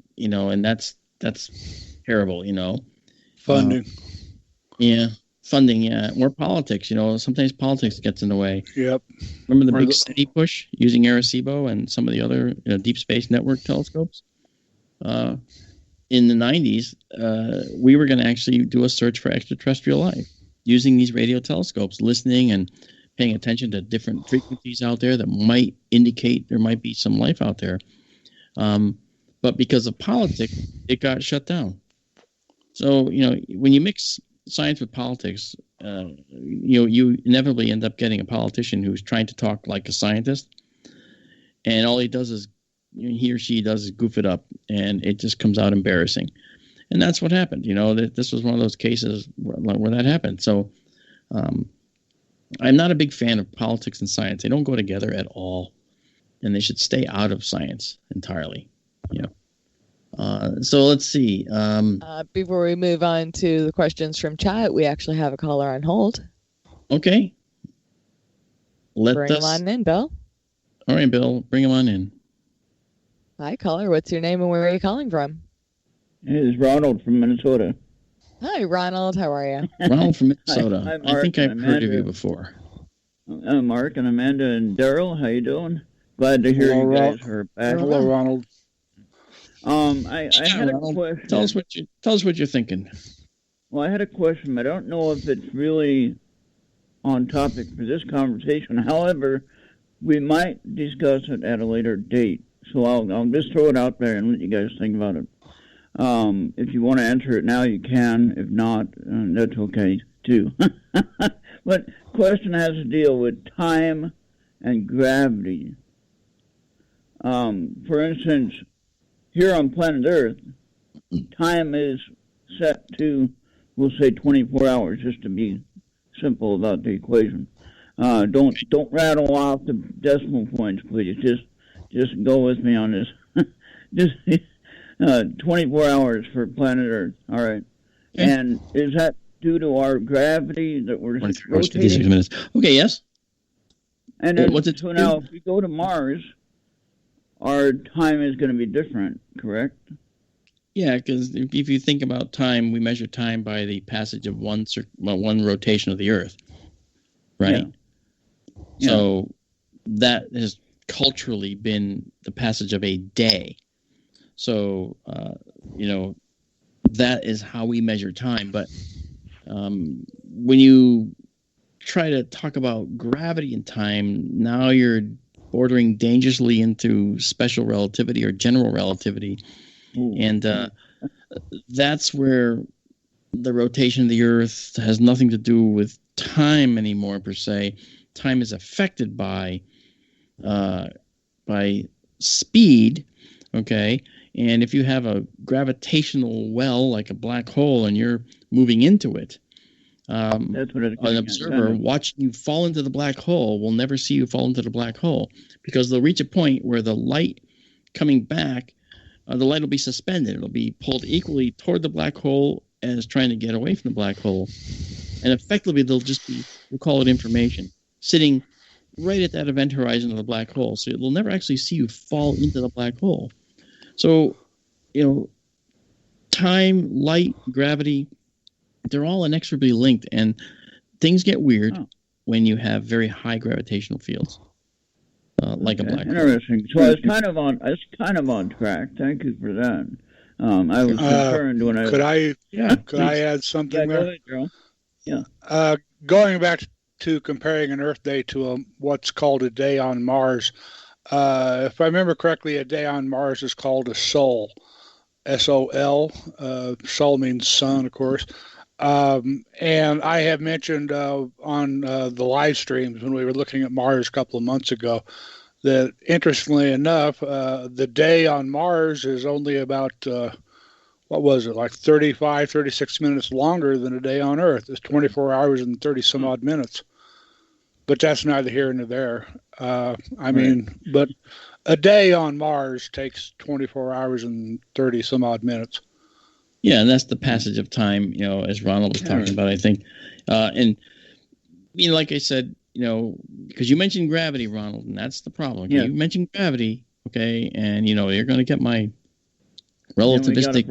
that's terrible, Funding. Funding, yeah. Or politics, sometimes politics gets in the way. Yep. Remember the big SETI push using Arecibo and some of the other Deep Space Network telescopes? In the 90s, we were going to actually do a search for extraterrestrial life using these radio telescopes, listening and paying attention to different frequencies out there that might indicate there might be some life out there. But because of politics, it got shut down. So, when you mix science with politics, you inevitably end up getting a politician who's trying to talk like a scientist, and all he or she does is goof it up, and it just comes out embarrassing. And that's what happened. This was one of those cases where that happened. So I'm not a big fan of politics and science. They don't go together at all, and they should stay out of science entirely. So let's see. Before we move on to the questions from chat, we actually have a caller on hold. Okay. Bring him on in, Bill. All right, Bill, bring him on in. Hi, caller. What's your name and where are you calling from? It is Ronald from Minnesota. Hi, Ronald. How are you? Ronald from Minnesota. Hi, I think I've heard of you before. Mark and Amanda and Daryl, how you doing? Glad to hear you guys are back. Hello, Ronald. I had a question. Tell us what you're thinking. Well, I had a question, but I don't know if it's really on topic for this conversation. However, we might discuss it at a later date. So I'll just throw it out there and let you guys think about it. If you want to answer it now, you can. If not, that's okay too. But question has to deal with time and gravity. For instance, here on planet Earth, time is set to, we'll say, 24 hours, just to be simple about the equation. Don't rattle off the decimal points, please. Just go with me on this. Just 24 hours for planet Earth. All right. Okay. And is that due to our gravity that we're rotating? 56 minutes. Okay, yes. And then, so now, if we go to Mars, our time is going to be different, correct? Yeah, because if you think about time, we measure time by the passage of one rotation of the Earth, right? Yeah. So that has culturally been the passage of a day. So, that is how we measure time. But when you try to talk about gravity and time, now you're bordering dangerously into special relativity or general relativity. Ooh. And that's where the rotation of the Earth has nothing to do with time anymore, per se. Time is affected by speed, okay? And if you have a gravitational well like a black hole and you're moving into it, that's what an observer watching you fall into the black hole will never see you fall into the black hole, because they'll reach a point where the light coming back, the light will be suspended. It'll be pulled equally toward the black hole as trying to get away from the black hole. And effectively, they'll just be, we'll call it information, sitting right at that event horizon of the black hole. So it'll never actually see you fall into the black hole. So, time, light, gravity, they're all inexorably linked. And things get weird when you have very high gravitational fields. Like a black hole. Interesting. So I was kind of on track. Thank you for that. I was concerned when could I add something there? Go ahead, Joe. Yeah. Going back to comparing an Earth day to what's called a day on Mars, if I remember correctly, a day on Mars is called a sol, S-O-L. Sol means sun, of course. And I have mentioned on the live streams when we were looking at Mars a couple of months ago that, interestingly enough, the day on Mars is only about, 36 minutes longer than a day on Earth. It's 24 hours and 30 some odd minutes. But that's neither here nor there. But a day on Mars takes 24 hours and 30 some odd minutes. Yeah, and that's the passage of time, as Ronald was talking about, I think. And, like I said, because you mentioned gravity, Ronald, and that's the problem. Okay? Yeah. You mentioned gravity, okay, and, you're going to get my relativistic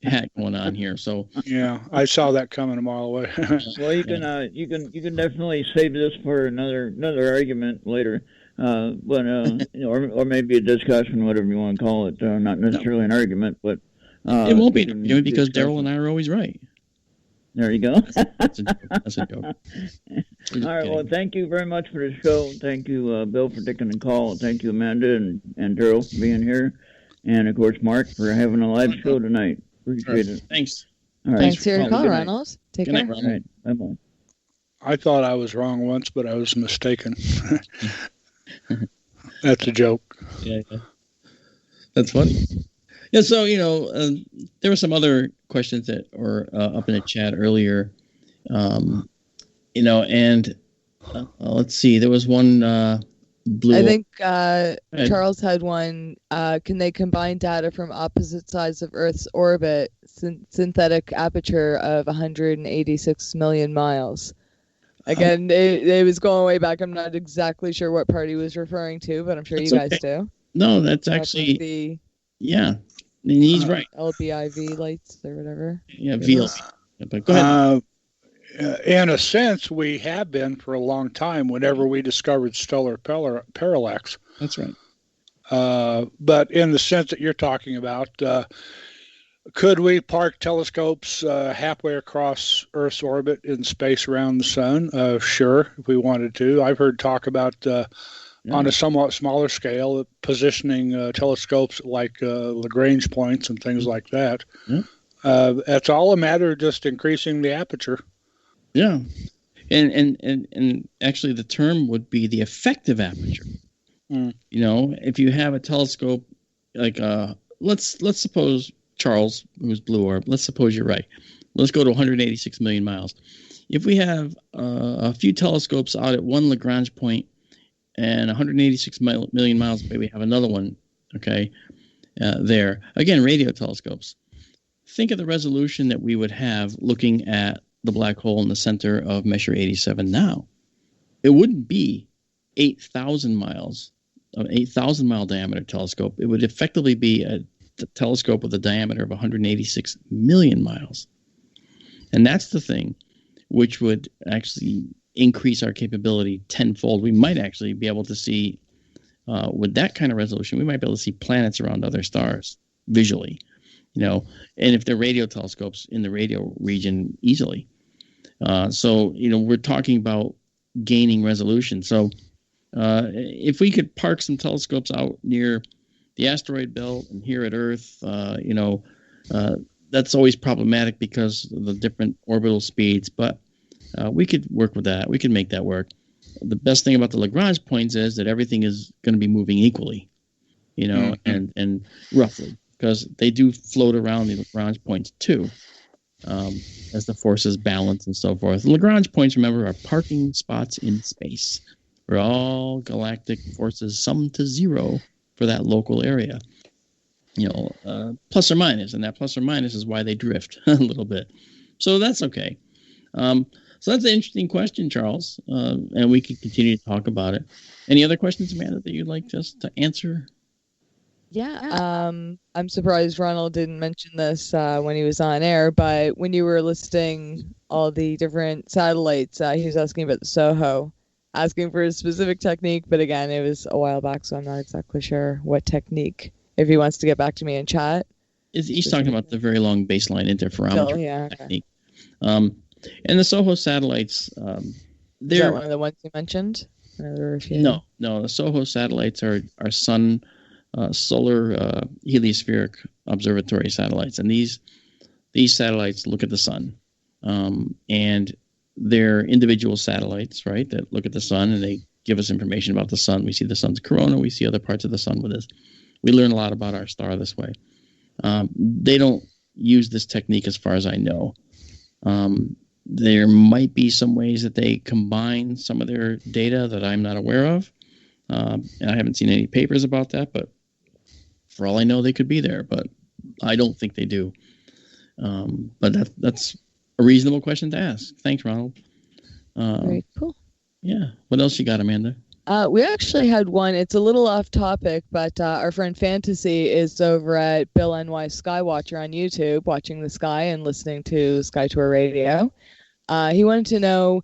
hat going on here. So yeah, I saw that coming a mile away. Well, you can definitely save this for another argument later. Or maybe a discussion, whatever you want to call it. Not necessarily an argument, but it won't be because Daryl and I are always right. There you go. That's a joke. All right. Well, thank you very much for the show. Thank you, Bill, for taking the call. Thank you, Amanda and Daryl, for being here, and of course, Mark, for having a live show tonight. Appreciate it. Thanks. All right. Thanks for your call, Ronald. Take care. All right. Bye-bye. I thought I was wrong once, but I was mistaken. That's a joke. Yeah. That's funny. Yeah, so, there were some other questions that were up in the chat earlier, and let's see, there was one blue. I think Charles had one. Can they combine data from opposite sides of Earth's orbit, synthetic aperture of 186 million miles? Again, it was going way back. I'm not exactly sure what part he was referring to, but I'm sure you guys do. No, that's actually yeah. And he's right. LBIV lights or whatever. Yeah, VLB. But go ahead. In a sense, we have been for a long time whenever we discovered stellar parallax. That's right. But in the sense that you're talking about, could we park telescopes halfway across Earth's orbit in space around the sun? Sure, if we wanted to. I've heard talk about on a somewhat smaller scale, positioning telescopes like Lagrange points and things like that. That's all a matter of just increasing the aperture. Yeah, and actually the term would be the effective aperture. If you have a telescope like let's suppose Charles, who's blue orb, let's suppose you're right. Let's go to 186 million miles. If we have a few telescopes out at one Lagrange point and 186 million miles away, we have another one, okay, there. Again, radio telescopes. Think of the resolution that we would have looking at the black hole in the center of Messier 87 now. It wouldn't be 8,000 miles, an 8,000-mile diameter telescope. It would effectively be a telescope with a diameter of 186 million miles. And that's the thing which would actually increase our capability tenfold. We might actually be able to see, with that kind of resolution, we might be able to see planets around other stars visually, and if they're radio telescopes in the radio region easily. So we're talking about gaining resolution. So if we could park some telescopes out near the asteroid belt and here at Earth, that's always problematic because of the different orbital speeds, but we could work with that. We could make that work. The best thing about the Lagrange points is that everything is going to be moving equally, and roughly because they do float around the Lagrange points too, as the forces balance and so forth. Lagrange points, remember, are parking spots in space where all galactic forces sum to zero for that local area. Plus or minus, and that plus or minus is why they drift a little bit. So that's okay. So that's an interesting question, Charles, and we can continue to talk about it. Any other questions, Amanda, that you'd like us to answer? Yeah. I'm surprised Ronald didn't mention this when he was on air, but when you were listing all the different satellites, he was asking about the SOHO, asking for a specific technique, but again, it was a while back, so I'm not exactly sure what technique. If he wants to get back to me in chat. He's talking about the very long baseline interferometer technique. And the SOHO satellites, they're... Is that one of the ones you mentioned? No. The SOHO satellites are sun, solar heliospheric observatory satellites. And these satellites look at the sun. And they're individual satellites, right, that look at the sun, and they give us information about the sun. We see the sun's corona. We see other parts of the sun with this. We learn a lot about our star this way. They don't use this technique as far as I know. There might be some ways that they combine some of their data that I'm not aware of. And I haven't seen any papers about that, but for all I know, they could be there. But I don't think they do. But that's a reasonable question to ask. Thanks, Ronald. Very cool. Yeah. What else you got, Amanda? We actually had one. It's a little off topic, but our friend Fantasy is over at Bill NY Skywatcher on YouTube, watching the sky and listening to Sky Tour Radio. He wanted to know,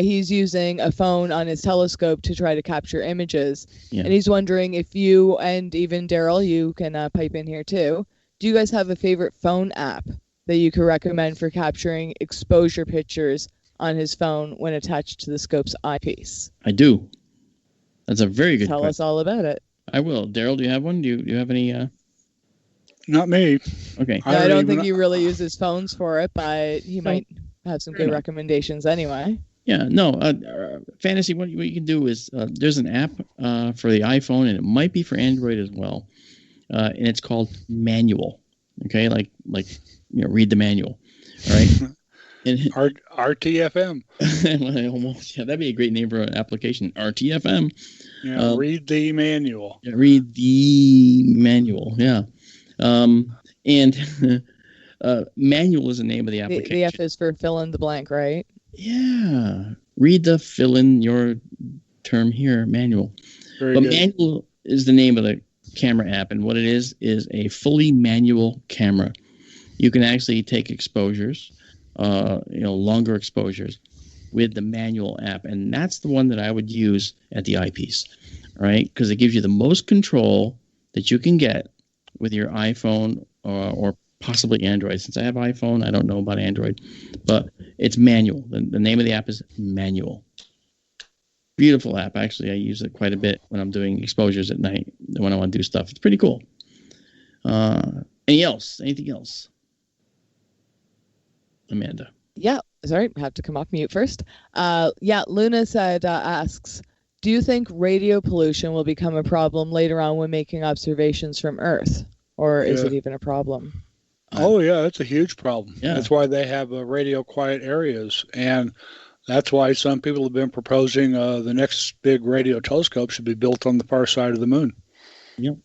he's using a phone on his telescope to try to capture images. Yeah. And he's wondering if you, and even Daryl, you can pipe in here too. Do you guys have a favorite phone app that you could recommend for capturing exposure pictures on his phone when attached to the scope's eyepiece? I do. That's a very good question. Tell us all about it. I will. Daryl, do you have one? Do you have any? Not me. Okay. No, I don't think he really uses phones for it, but he might have some good recommendations anyway. Yeah, no. Fantasy, what you can do is there's an app for the iPhone, and it might be for Android as well, and it's called Manual. Okay, like read the manual. All right. And RTFM. Almost, yeah, that'd be a great name for an application. RTFM. Yeah, read the manual. Yeah, read the manual. Yeah. And Manual is the name of the application. The F is for fill in the blank, right? Yeah. Read the fill in your term here, Manual. But good. Manual is the name of the camera app, and what it is a fully manual camera. You can actually take exposures. Longer exposures with the Manual app. And that's the one that I would use at the eyepiece, right? Because it gives you the most control that you can get with your iPhone or possibly Android. Since I have iPhone, I don't know about Android, but it's Manual. The name of the app is Manual. Beautiful app. Actually, I use it quite a bit when I'm doing exposures at night, when I want to do stuff. It's pretty cool. Anything else? Amanda. Yeah, sorry, I have to come off mute first. Luna asks, do you think radio pollution will become a problem later on when making observations from Earth? Or is it even a problem? Oh, yeah, it's a huge problem. Yeah. That's why they have radio quiet areas. And that's why some people have been proposing the next big radio telescope should be built on the far side of the moon. Yep.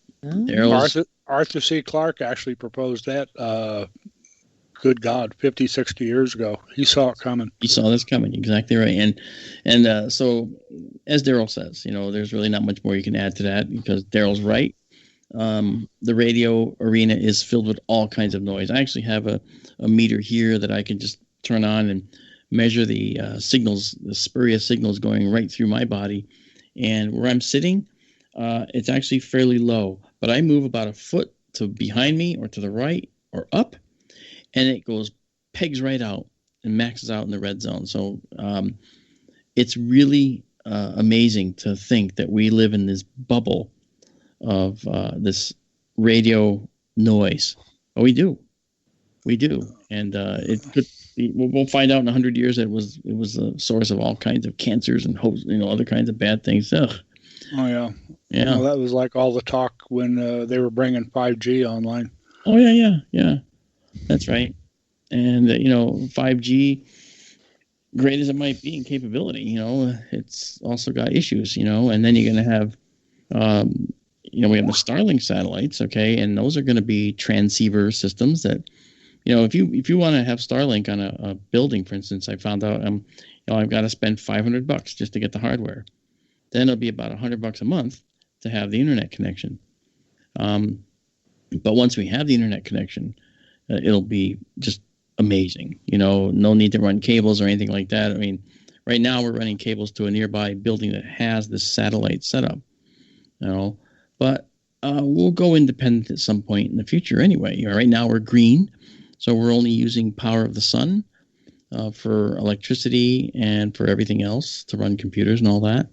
Arthur C. Clarke actually proposed that good God, 50, 60 years ago. He saw it coming. He saw this coming, exactly right. And so, as Daryl says, there's really not much more you can add to that because Daryl's right. The radio arena is filled with all kinds of noise. I actually have a meter here that I can just turn on and measure the signals, the spurious signals going right through my body. And where I'm sitting, it's actually fairly low. But I move about a foot to behind me or to the right or up, and it pegs right out and maxes out in the red zone. So it's really amazing to think that we live in this bubble of this radio noise. Oh, we do. And it could be, we'll find out in 100 years that it was a source of all kinds of cancers and other kinds of bad things. Ugh. Oh, yeah. Yeah. Well, that was like all the talk when they were bringing 5G online. Oh, yeah. That's right. And, 5G, great as it might be in capability, it's also got issues, and then you're going to have, we have the Starlink satellites, okay, and those are going to be transceiver systems that, if you want to have Starlink on a building, for instance, I found out, I've got to spend $500 just to get the hardware. Then it'll be about $100 a month to have the internet connection. But once we have the internet connection, it'll be just amazing. No need to run cables or anything like that. I mean, right now we're running cables to a nearby building that has this satellite setup. But we'll go independent at some point in the future anyway. Right now we're green, so we're only using power of the sun for electricity and for everything else to run computers and all that,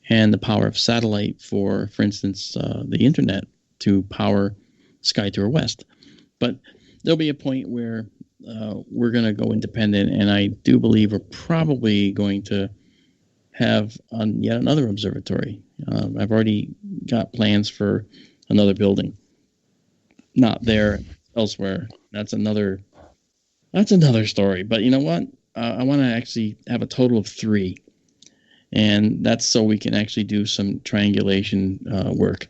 and the power of satellite for instance, the internet to power Sky Tour West. But there'll be a point where we're going to go independent, and I do believe we're probably going to have yet another observatory. I've already got plans for another building, not there, elsewhere. That's another story. But you know what? I want to actually have a total of 3, and that's so we can actually do some triangulation work.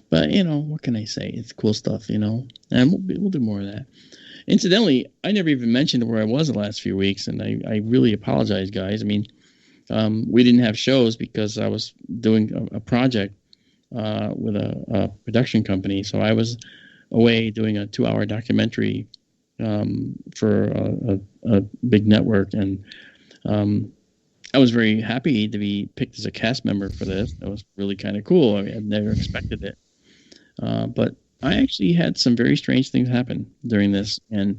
But what can I say? It's cool stuff, and we'll do more of that. Incidentally, I never even mentioned where I was the last few weeks, and I really apologize, guys. I mean, we didn't have shows because I was doing a project with a production company. So I was away doing a 2-hour documentary for a big network, and I was very happy to be picked as a cast member for this. That was really kind of cool. I mean, I've never expected it. But I actually had some very strange things happen during this, and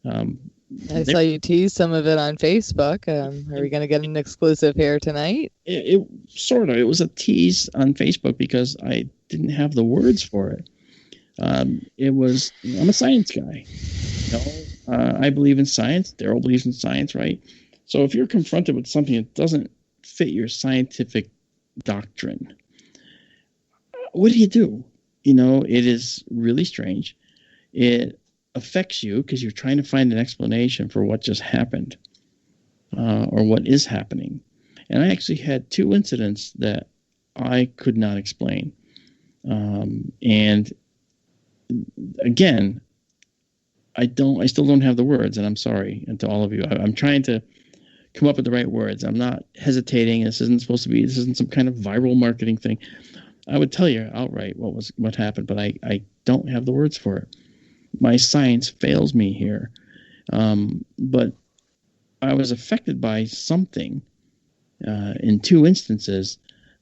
I saw you tease some of it on Facebook. Are we going to get an exclusive here tonight? It sort of. It was a tease on Facebook because I didn't have the words for it. It was, I'm a science guy. I believe in science. Daryl believes in science, right? So if you're confronted with something that doesn't fit your scientific doctrine, what do? It is really strange. It affects you because you're trying to find an explanation for what just happened or what is happening. And I actually had 2 incidents that I could not explain. And again, I still don't have the words, and I'm sorry. And to all of you, I'm trying to come up with the right words. I'm not hesitating. This isn't some kind of viral marketing thing. I would tell you outright what happened, but I don't have the words for it. My science fails me here. But I was affected by something in 2 instances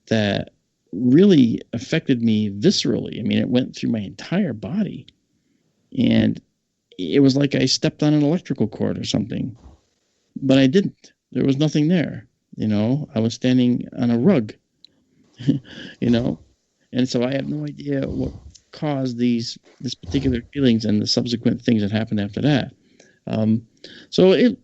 that really affected me viscerally. I mean, it went through my entire body. And it was like I stepped on an electrical cord or something. But I didn't. There was nothing there. I was standing on a rug. And so I have no idea what caused this particular feelings and the subsequent things that happened after that. So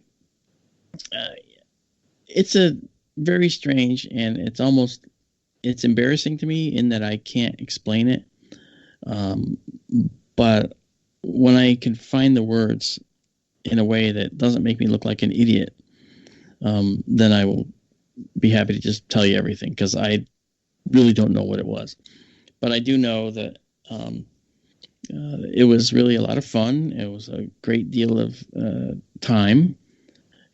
it's a very strange, and it's embarrassing to me in that I can't explain it. But when I can find the words in a way that doesn't make me look like an idiot, then I will be happy to just tell you everything, because I really don't know what it was. But I do know that it was really a lot of fun. It was a great deal of time,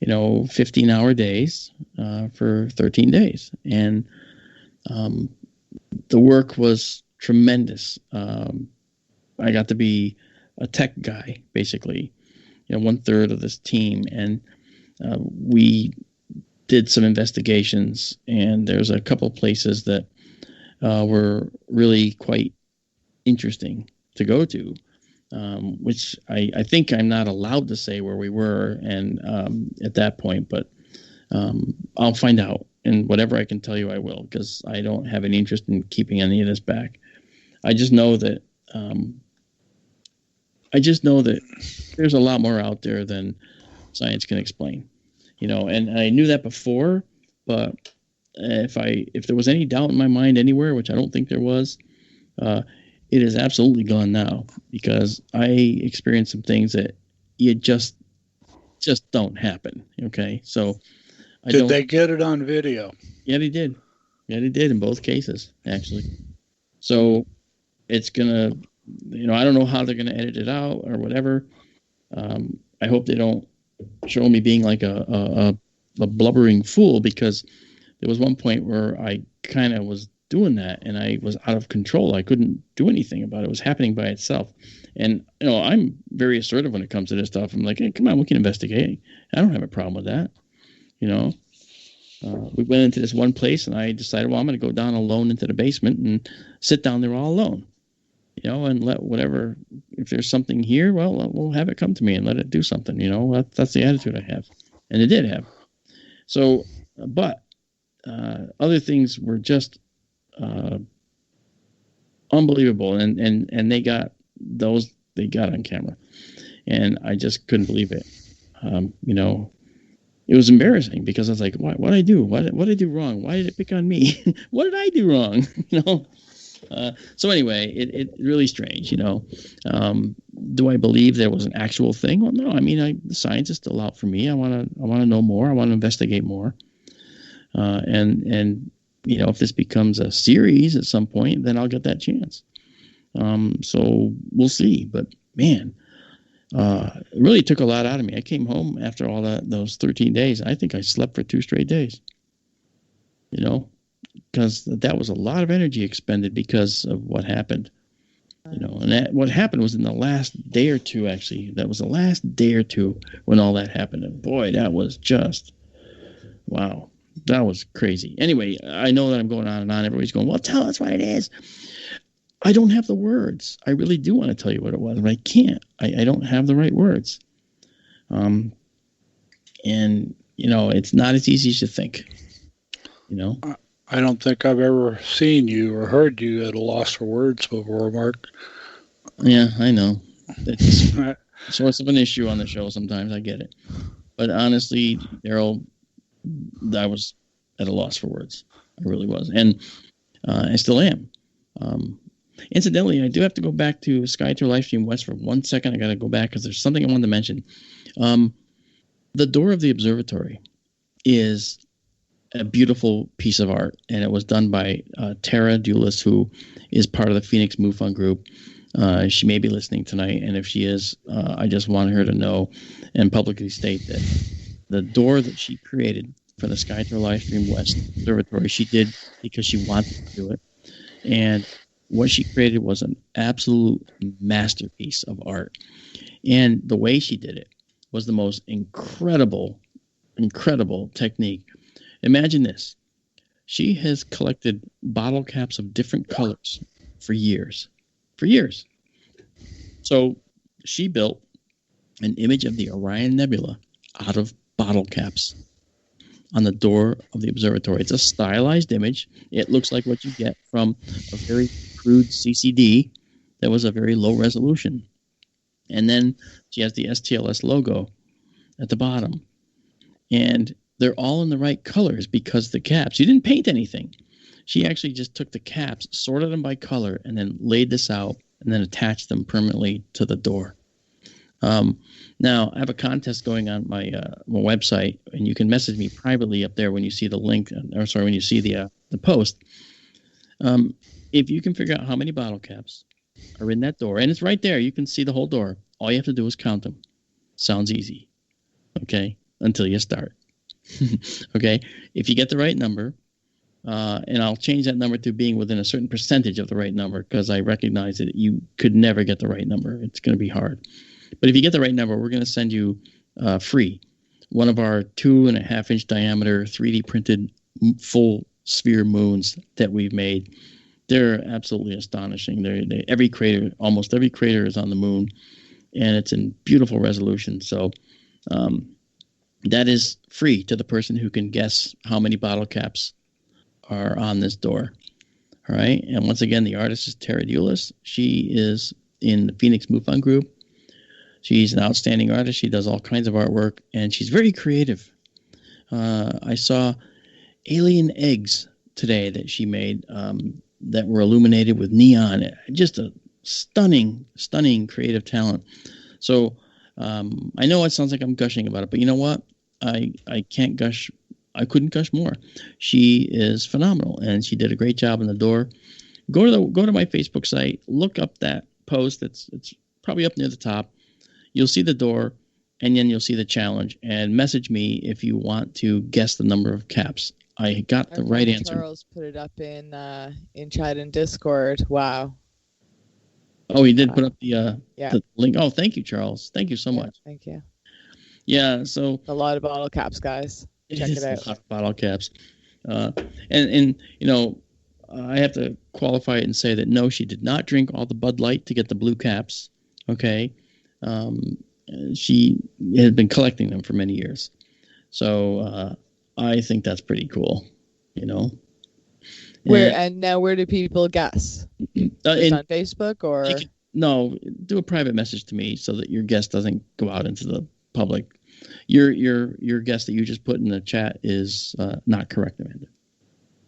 15-hour days for 13 days. And the work was tremendous. I got to be a tech guy, basically, 1/3 of this team. And we did some investigations, and there's a couple places that were really quite interesting to go to, which I think I'm not allowed to say where we were and at that point, but I'll find out, and whatever I can tell you, I will, because I don't have any interest in keeping any of this back. I just know that there's a lot more out there than science can explain, and I knew that before, but if there was any doubt in my mind anywhere, which I don't think there was, it is absolutely gone now, because I experienced some things that you just don't happen. Okay, so did they get it on video? Yeah, they did. Yeah, they did in both cases, actually. So it's gonna, I don't know how they're gonna edit it out or whatever. I hope they don't show me being like a blubbering fool, because there was one point where I kind of was doing that and I was out of control. I couldn't do anything about it. It was happening by itself. And, I'm very assertive when it comes to this stuff. I'm like, hey, come on, we can investigate. I don't have a problem with that. We went into this one place and I decided, well, I'm going to go down alone into the basement and sit down there all alone, and let whatever, if there's something here, well, we'll have it come to me and let it do something. That's the attitude I have. And it did have. So, but other things were just unbelievable. And they got on camera. And I just couldn't believe it. It was embarrassing, because I was like, what did I do? What did I do wrong? Why did it pick on me? What did I do wrong? So anyway, it really strange, Do I believe there was an actual thing? Well, no. I mean, the science is still out for me. I want to know more. I want to investigate more. And if this becomes a series at some point, then I'll get that chance. So we'll see. But man, it really took a lot out of me. I came home after all those 13 days. I think I slept for 2 straight days. Because that was a lot of energy expended because of what happened. And what happened was in the last day or two, actually. That was the last day or two when all that happened. And boy, that was just, wow. That was crazy. Anyway, I know that I'm going on and on. Everybody's going, well, tell us what it is. I don't have the words. I really do want to tell you what it was, but I can't. I don't have the right words. And, it's not as easy as you think. I don't think I've ever seen you or heard you at a loss for words before, Mark. Yeah, I know. It's a source of an issue on the show sometimes. I get it. But honestly, Daryl, I was at a loss for words. I really was. And I still am. Incidentally, I do have to go back to Sky Tour Livestream West for 1 second. I got to go back because there's something I wanted to mention. The door of the observatory is a beautiful piece of art, and it was done by Tara Dulis, who is part of the Phoenix MUFON group. She may be listening tonight, and if she is, I just want her to know and publicly state that the door that she created for the Sky Tour Livestream West Observatory, she did because she wanted to do it. And what she created was an absolute masterpiece of art. And the way she did it was the most incredible technique. Imagine this. She has collected bottle caps of different colors for years. So she built an image of the Orion Nebula out of bottle caps on the door of the observatory. It's a stylized image. It looks like what you get from a very crude CCD that was a very low resolution. And then she has the STLS logo at the bottom. And they're all in the right colors because the caps. She didn't paint anything. She actually just took the caps, sorted them by color, and then laid this out and then attached them permanently to the door. Now, I have a contest going on my website, and you can message me privately up there when you see the link, when you see the post. If you can figure out how many bottle caps are in that door, and it's right there, you can see the whole door. All you have to do is count them. Sounds easy, okay? Until you start. Okay? If you get the right number, and I'll change that number to being within a certain percentage of the right number, because I recognize that you could never get the right number. It's going to be hard. But if you get the right number, we're going to send you free one of our 2.5-inch diameter 3D printed full sphere moons that we've made. They're absolutely astonishing. Almost every crater is on the moon, and it's in beautiful resolution. So that is free to the person who can guess how many bottle caps are on this door. All right. And once again, the artist is Tara Dulis. She is in the Phoenix MUFON group. She's an outstanding artist. She does all kinds of artwork, and she's very creative. I saw alien eggs today that she made that were illuminated with neon. Just a stunning creative talent. So I know it sounds like I'm gushing about it, but you know what? I can't gush. I couldn't gush more. She is phenomenal, and she did a great job in the door. Go to my Facebook site, look up that post. It's probably up near the top. You'll see the door, and then you'll see the challenge. And message me if you want to guess the number of caps. I got the right answer. Charles put it up in chat and Discord. Wow. Oh, he did put up the yeah. the link. Oh, thank you, Charles. Thank you so much. Thank you. Yeah, so a lot of bottle caps, guys. Check it out. A lot of bottle caps. And you know, I have to qualify it and say that no, she did not drink all the Bud Light to get the blue caps. Okay. She had been collecting them for many years. So I think that's pretty cool, you know. Where do people guess? On Facebook or? No, do a private message to me so that your guess doesn't go out into the public. Your guess that you just put in the chat is not correct, Amanda.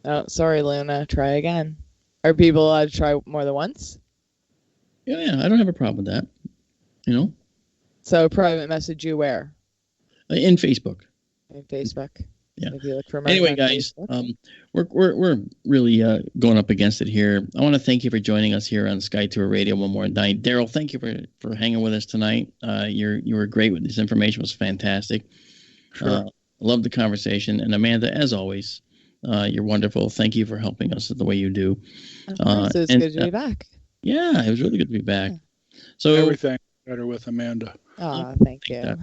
Oh, sorry, Luna. Try again. Are people allowed to try more than once? Yeah, I don't have a problem with that. You know. So private message you where? In Facebook. In Facebook. Yeah. If you look for anyway, guys, we're really going up against it here. I want to thank you for joining us here on Sky Tour Radio one more night. Daryl, thank you for hanging with us tonight. You were great with this information. It was fantastic. Sure. Loved the conversation. And Amanda, as always, you're wonderful. Thank you for helping us the way you do. Of course, it's good to be back. Yeah, it was really good to be back. So everything better with Amanda. Oh, thank you.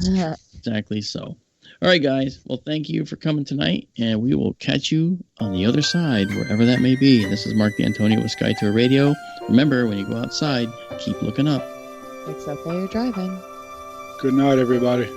Exactly so. All right, guys. Well, thank you for coming tonight, and we will catch you on the other side, wherever that may be. This is Mark D'Antonio with Sky Tour Radio. Remember, when you go outside, keep looking up. Except while you're driving. Good night, everybody.